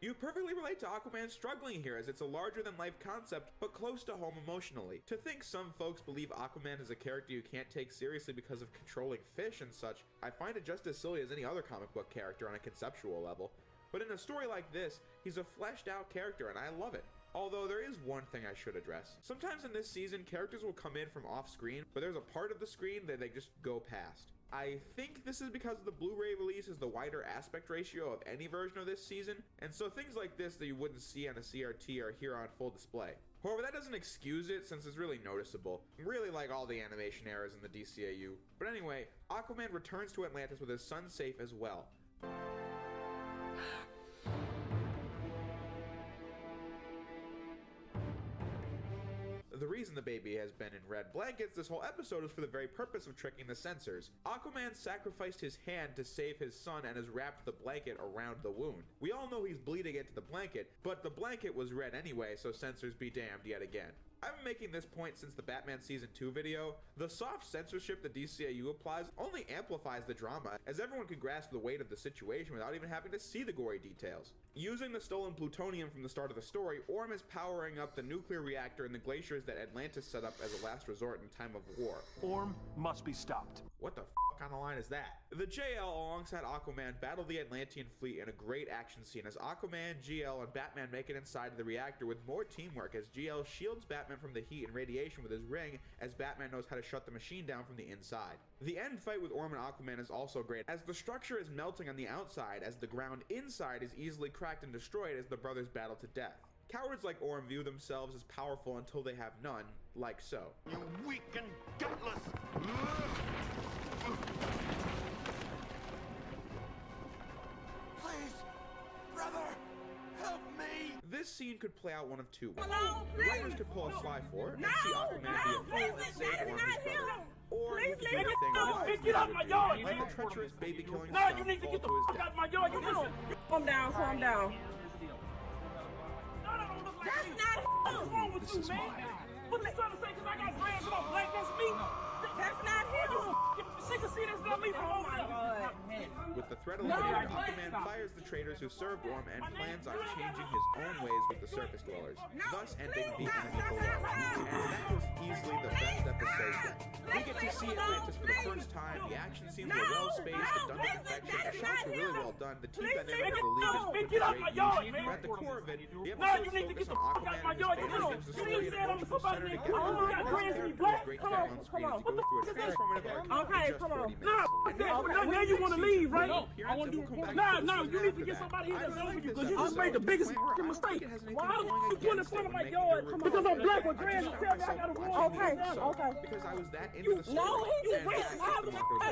You perfectly relate to Aquaman struggling here, as it's a larger-than-life concept, but close to home emotionally. To think some folks believe Aquaman is a character you can't take seriously because of controlling fish and such, I find it just as silly as any other comic book character on a conceptual level. But in a story like this, he's a fleshed-out character, and I love it. Although there is one thing I should address. Sometimes in this season, characters will come in from off-screen, but there's a part of the screen that they just go past. I think this is because the Blu-ray release is the wider aspect ratio of any version of this season, and so things like this that you wouldn't see on a CRT are here on full display. However, that doesn't excuse it since it's really noticeable. Really like all the animation errors in the DCAU. But anyway, Aquaman returns to Atlantis with his son safe as well. The reason the baby has been in red blankets this whole episode is for the very purpose of tricking the censors. Aquaman sacrificed his hand to save his son and has wrapped the blanket around the wound. We all know he's bleeding into the blanket, but the blanket was red anyway, so censors be damned yet again. I've been making this point since the Batman Season 2 video. The soft censorship the DCAU applies only amplifies the drama, as everyone can grasp the weight of the situation without even having to see the gory details. Using the stolen plutonium from the start of the story, Orm is powering up the nuclear reactor in the glaciers that Atlantis set up as a last resort in time of war. Orm must be stopped. What the f kind of line is that? The JL alongside Aquaman battle the Atlantean fleet in a great action scene as Aquaman, GL, and Batman make it inside the reactor with more teamwork as GL shields Batman from the heat and radiation with his ring as Batman knows how to shut the machine down from the inside. The end fight with Orm and Aquaman is also great as the structure is melting on the outside as the ground inside is easily cracked and destroyed as the brothers battle to death. Cowards like Orm view themselves as powerful until they have none, like so. You weak and gutless! Please, brother, help me! This scene could play out one of two ways. The writers could pull a Sly 4 and see Aquaman be a fool and save Orm his brother. Or you could do anything wise Get out my yard! like a treacherous baby killing No, son you need to fall get the to his fuck death. out my yard! You listen! Calm down, calm down. That's not him! What's wrong with you, man? What are you trying to say? Because I got grands on black, that's me? That's not him! the threat eliminated, Aquaman fires the traitors who served Orm and plans on changing his own ways with the surface dwellers, thus ending the enemy below. And that was easily the best episode yet. We get to see Atlantis for the first time, the action scenes were well spaced and done to perfection, the shots were really well done, the team dynamic of the league is put to great use, but at the core of it, the episode's focus on Aquaman and his family gives the story an emotional center to get great talent on screen as he goes through a transformative arc in just 40 minutes. Now you want to leave, right? I want to do no, you need to get somebody here that's over you because you just made the biggest fucking mistake. Why the fuck you put in front of my yard? Because I'm black with dreads and tell me I gotta go. Okay. Because I was that into the story. No, he was rich.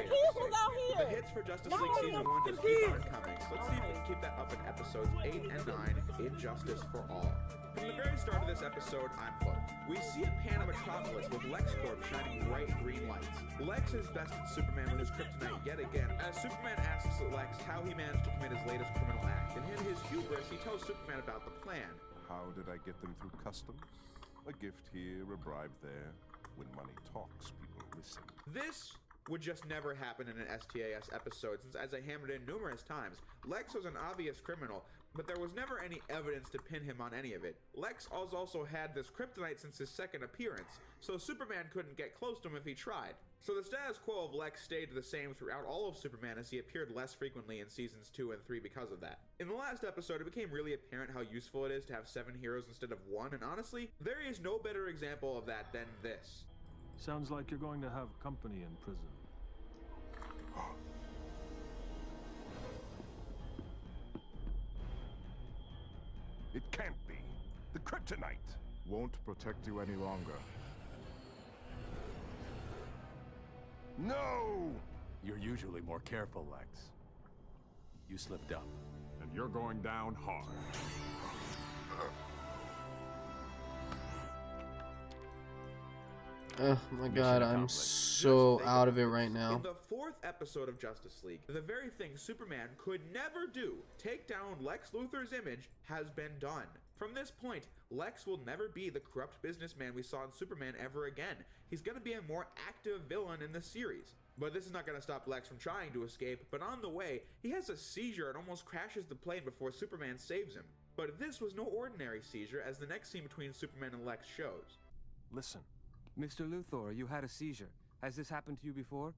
He was out here. The hits for Justice League Season 1 just keep on coming. So let's see if we can keep that up in episodes 8 and 9 in Justice for All. From the very start of this episode, I'm hooked. We see a pan of Metropolis with LexCorp shining bright green lights. Lex has bested Superman with his kryptonite yet again, as Superman asks Lex how he managed to commit his latest criminal act, and in his hubris, he tells Superman about the plan. How did I get them through customs? A gift here, a bribe there. When money talks, people listen. This would just never happen in an STAS episode, since as I hammered in numerous times, Lex was an obvious criminal, but there was never any evidence to pin him on any of it. Lex also had this kryptonite since his second appearance, so Superman couldn't get close to him if he tried. So the status quo of Lex stayed the same throughout all of Superman, as he appeared less frequently in seasons 2 and 3 because of that. In the last episode, it became really apparent how useful it is to have 7 heroes instead of 1, and honestly, there is no better example of that than this. Sounds like you're going to have company in prison. It can't be. The kryptonite won't protect you any longer. No! You're usually more careful, Lex. You slipped up. And you're going down hard. Oh my god, I'm so out of it right now. In the 4th episode of Justice League, the very thing Superman could never do, take down Lex Luthor's image, has been done. From this point, Lex will never be the corrupt businessman we saw in Superman ever again. He's going to be a more active villain in the series. But this is not going to stop Lex from trying to escape, but on the way, he has a seizure and almost crashes the plane before Superman saves him. But this was no ordinary seizure, as the next scene between Superman and Lex shows. Listen. Mr. Luthor, you had a seizure. Has this happened to you before?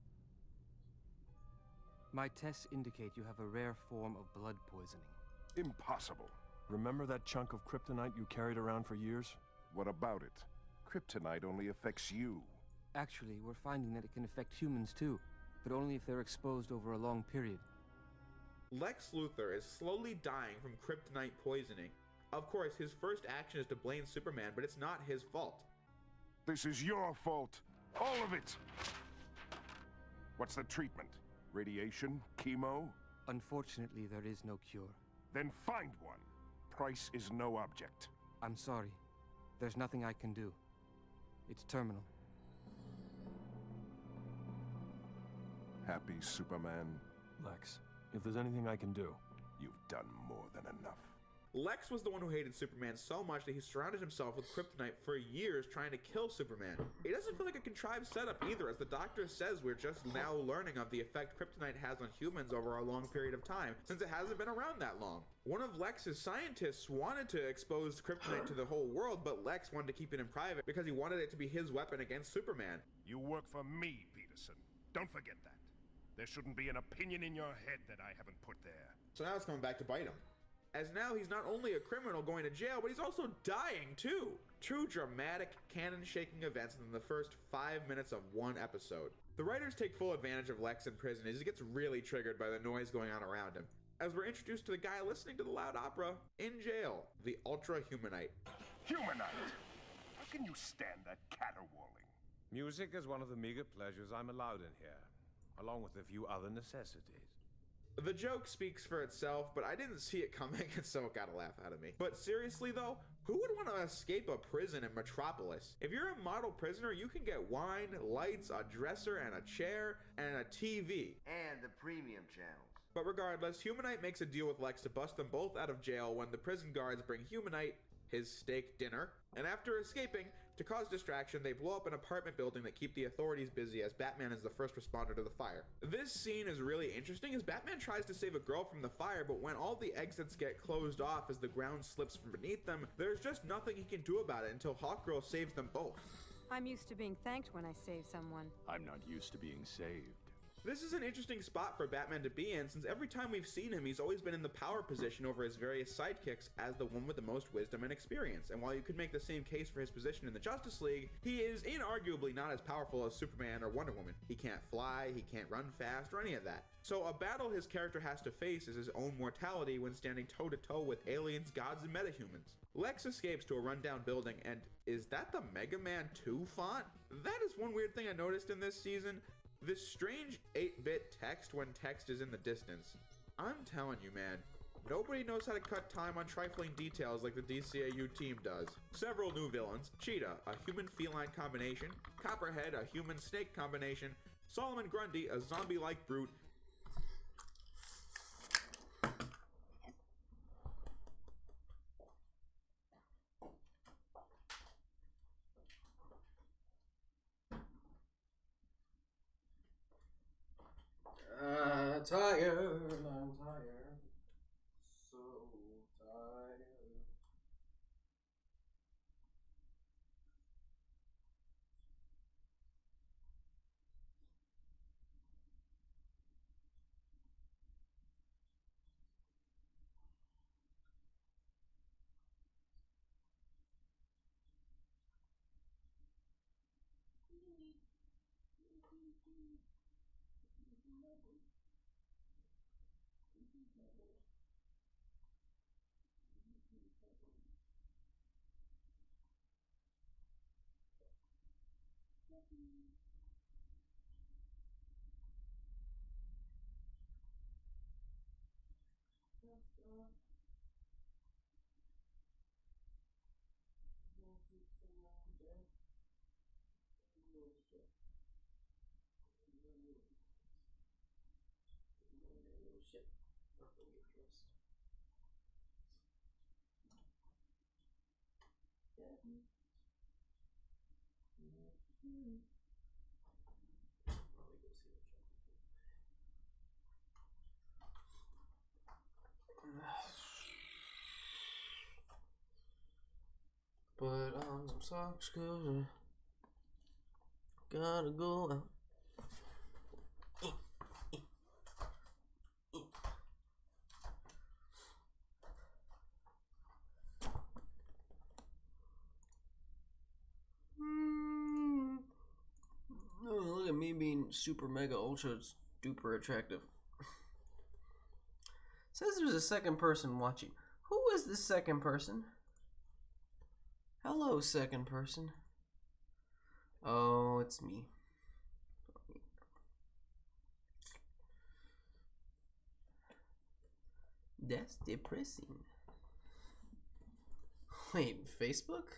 My tests indicate you have a rare form of blood poisoning. Impossible. Remember that chunk of kryptonite you carried around for years? What about it? Kryptonite only affects you. Actually, we're finding that it can affect humans too, but only if they're exposed over a long period. Lex Luthor is slowly dying from kryptonite poisoning. Of course, his first action is to blame Superman, but it's not his fault. This is your fault. All of it. What's the treatment? Radiation? Chemo? Unfortunately, there is no cure. Then find one. Price is no object. I'm sorry. There's nothing I can do. It's terminal. Happy, Superman? Lex, if there's anything I can do. You've done more than enough. Lex was the one who hated Superman so much that he surrounded himself with kryptonite for years trying to kill Superman. It doesn't feel like a contrived setup either, as the Doctor says we're just now learning of the effect kryptonite has on humans over a long period of time, since it hasn't been around that long. One of Lex's scientists wanted to expose kryptonite to the whole world, but Lex wanted to keep it in private because he wanted it to be his weapon against Superman. You work for me, Peterson. Don't forget that. There shouldn't be an opinion in your head that I haven't put there. So now it's coming back to bite him. As now he's not only a criminal going to jail, but he's also dying too. Two dramatic, canon-shaking events in the first 5 minutes of one episode. The writers take full advantage of Lex in prison as he gets really triggered by the noise going on around him. As we're introduced to the guy listening to the loud opera in jail, the Ultra Humanite. Humanite! How can you stand that caterwauling? Music is one of the meager pleasures I'm allowed in here, along with a few other necessities. The joke speaks for itself, but I didn't see it coming, and so it got a laugh out of me. But seriously though, who would want to escape a prison in Metropolis? If you're a model prisoner, you can get wine, lights, a dresser, and a chair, and a TV. And the premium channels. But regardless, Humanite makes a deal with Lex to bust them both out of jail when the prison guards bring Humanite his steak dinner, and after escaping, To cause distraction, they blow up an apartment building that keep the authorities busy as Batman is the first responder to the fire. This scene is really interesting as Batman tries to save a girl from the fire, but when all the exits get closed off as the ground slips from beneath them, there's just nothing he can do about it until Hawkgirl saves them both. I'm used to being thanked when I save someone. I'm not used to being saved. This is an interesting spot for Batman to be in, since every time we've seen him, he's always been in the power position over his various sidekicks as the one with the most wisdom and experience. And while you could make the same case for his position in the Justice League, he is inarguably not as powerful as Superman or Wonder Woman. He can't fly, he can't run fast, or any of that. So a battle his character has to face is his own mortality when standing toe-to-toe with aliens, gods, and metahumans. Lex escapes to a rundown building, and is that the Mega Man 2 font? That is one weird thing I noticed in this season. This strange 8-bit text when text is in the distance. I'm telling you, man, nobody knows how to cut time on trifling details like the DCAU team does. Several new villains: Cheetah, a human-feline combination; Copperhead, a human-snake combination; Solomon Grundy, a zombie-like brute; I'm tired, so tired. Put on some socks, 'cause I gotta go out. Oh, look at me being super mega ultra duper attractive. Says there's a second person watching. Who is the second person? Hello, second person. Oh, it's me. That's depressing. Wait, Facebook?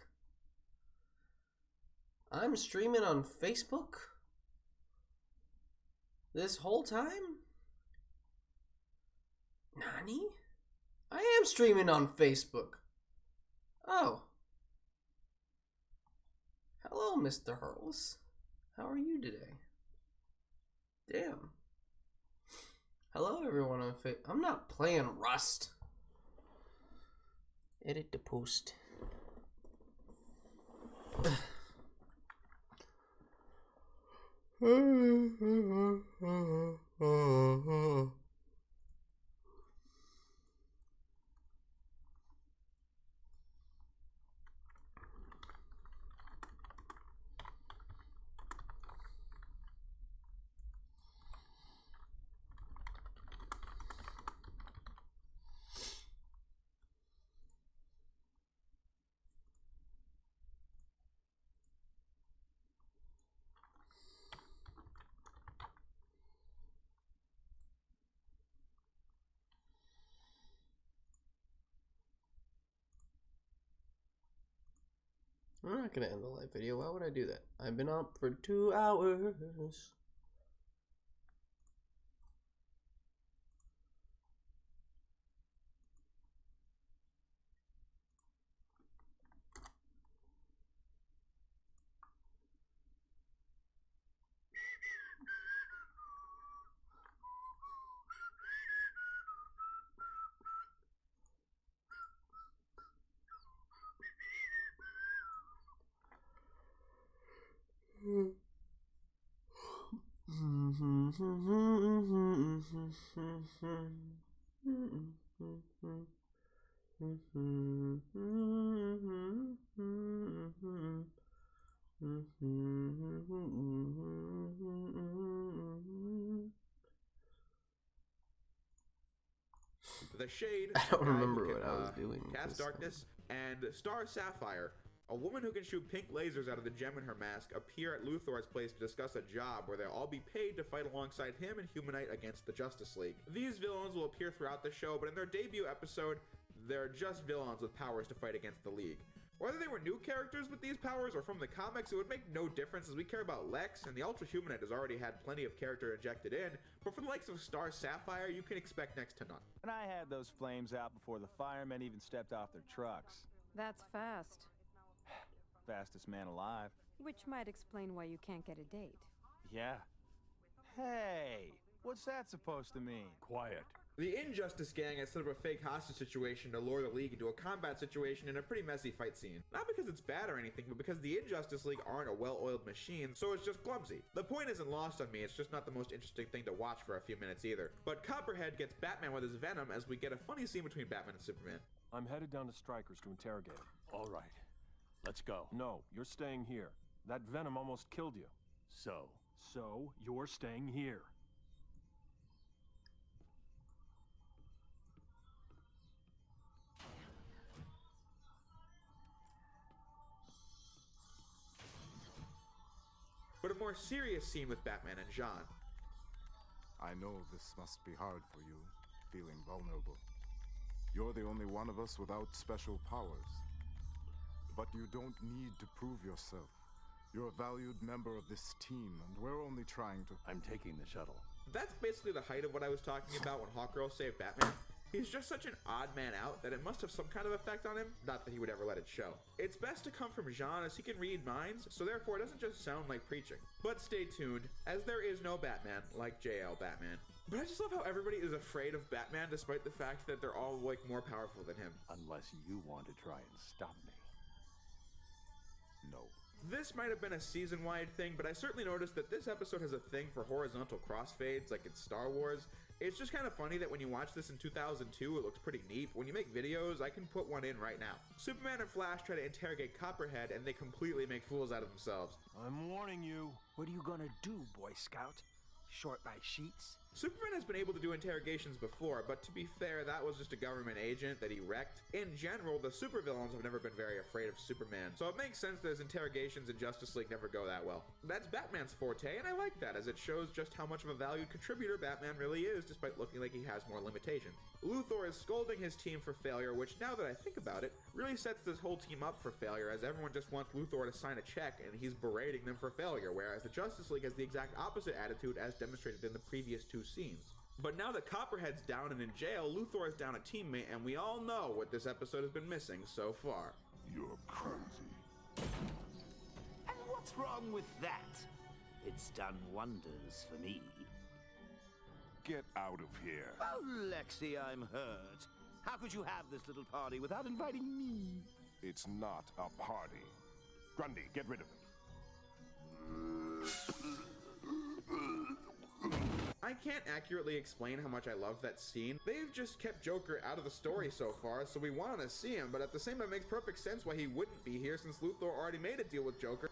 I'm streaming on Facebook? This whole time? Nani? I am streaming on Facebook. Oh. Hello, Mr. Hurls. How are you today? Damn. Hello, everyone on Facebook. I'm not playing Rust. Edit the post. I'm not gonna end the live video. Why would I do that? I've been up for 2 hours. The Shade, I don't a guy who remember can, what I was doing. cast darkness, and Star Sapphire, a woman who can shoot pink lasers out of the gem in her mask, appear at Luthor's place to discuss a job where they'll all be paid to fight alongside him and Humanite against the Justice League. These villains will appear throughout the show, but in their debut episode, they're just villains with powers to fight against the League. Whether they were new characters with these powers or from the comics, it would make no difference as we care about Lex, and the Ultra Humanite has already had plenty of character injected in, but for the likes of Star Sapphire, you can expect next to none. And I had those flames out before the firemen even stepped off their trucks. That's fast. Fastest man alive. Which might explain why you can't get a date. Yeah. Hey, what's that supposed to mean? Quiet. The Injustice Gang has set up a fake hostage situation to lure the League into a combat situation in a pretty messy fight scene. Not because it's bad or anything, but because the Injustice League aren't a well-oiled machine, so it's just clumsy. The point isn't lost on me, it's just not the most interesting thing to watch for a few minutes either. But Copperhead gets Batman with his venom as we get a funny scene between Batman and Superman. I'm headed down to Stryker's to interrogate him. All right. Let's go. No, you're staying here. That venom almost killed you. So? So, you're staying here. But a more serious scene with Batman and Jean. I know this must be hard for you, feeling vulnerable. You're the only one of us without special powers. But you don't need to prove yourself. You're a valued member of this team, and we're only trying to... I'm taking the shuttle. That's basically the height of what I was talking about when Hawkgirl saved Batman. He's just such an odd man out that it must have some kind of effect on him, not that he would ever let it show. It's best to come from Jean as he can read minds, so therefore it doesn't just sound like preaching. But stay tuned, as there is no Batman like JL Batman. But I just love how everybody is afraid of Batman despite the fact that they're all like more powerful than him. Unless you want to try and stop me. No. This might have been a season-wide thing, but I certainly noticed that this episode has a thing for horizontal crossfades like in Star Wars. It's just kind of funny that when you watch this in 2002, it looks pretty neat. When you make videos, I can put one in right now. Superman and Flash try to interrogate Copperhead, and they completely make fools out of themselves. I'm warning you. What are you gonna do, Boy Scout? Short my sheets? Superman has been able to do interrogations before, but to be fair, that was just a government agent that he wrecked. In general, the supervillains have never been very afraid of Superman, so it makes sense that his interrogations in Justice League never go that well. That's Batman's forte, and I like that, as it shows just how much of a valued contributor Batman really is, despite looking like he has more limitations. Luthor is scolding his team for failure, which, now that I think about it, really sets this whole team up for failure, as everyone just wants Luthor to sign a check, and he's berating them for failure, whereas the Justice League has the exact opposite attitude as demonstrated in the previous two scenes. But now that Copperhead's down and in jail, Luthor is down a teammate, and we all know what this episode has been missing so far. You're crazy. And what's wrong with that? It's done wonders for me. Get out of here. Oh, Lexi, I'm hurt. How could you have this little party without inviting me? It's not a party. Grundy, get rid of him. I can't accurately explain how much I love that scene. They've just kept Joker out of the story so far, so we want to see him, but at the same time it makes perfect sense why he wouldn't be here since Luthor already made a deal with Joker.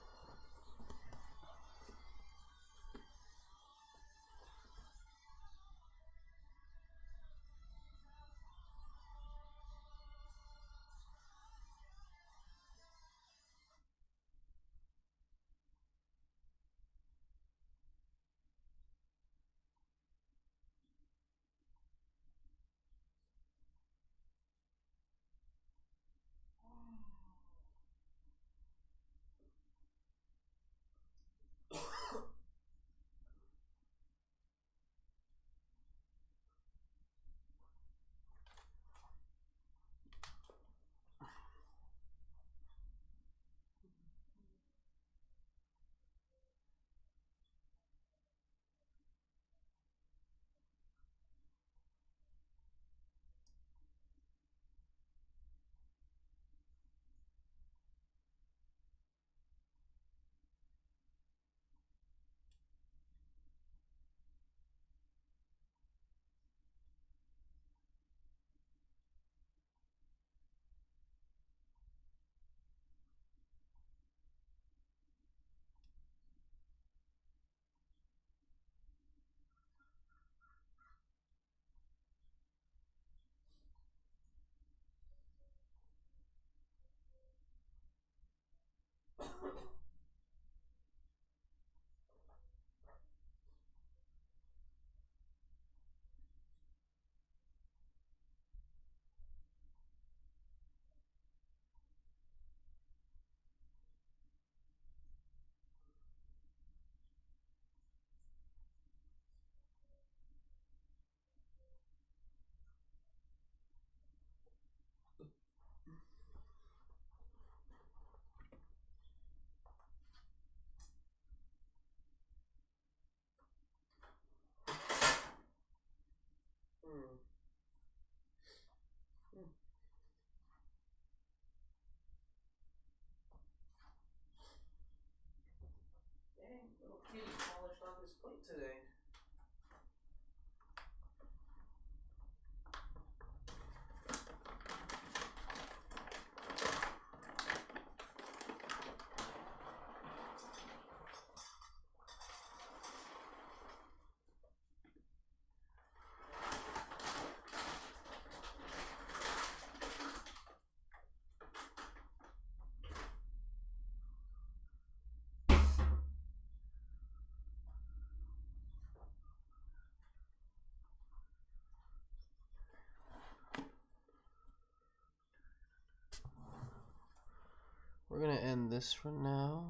we're gonna end this for now.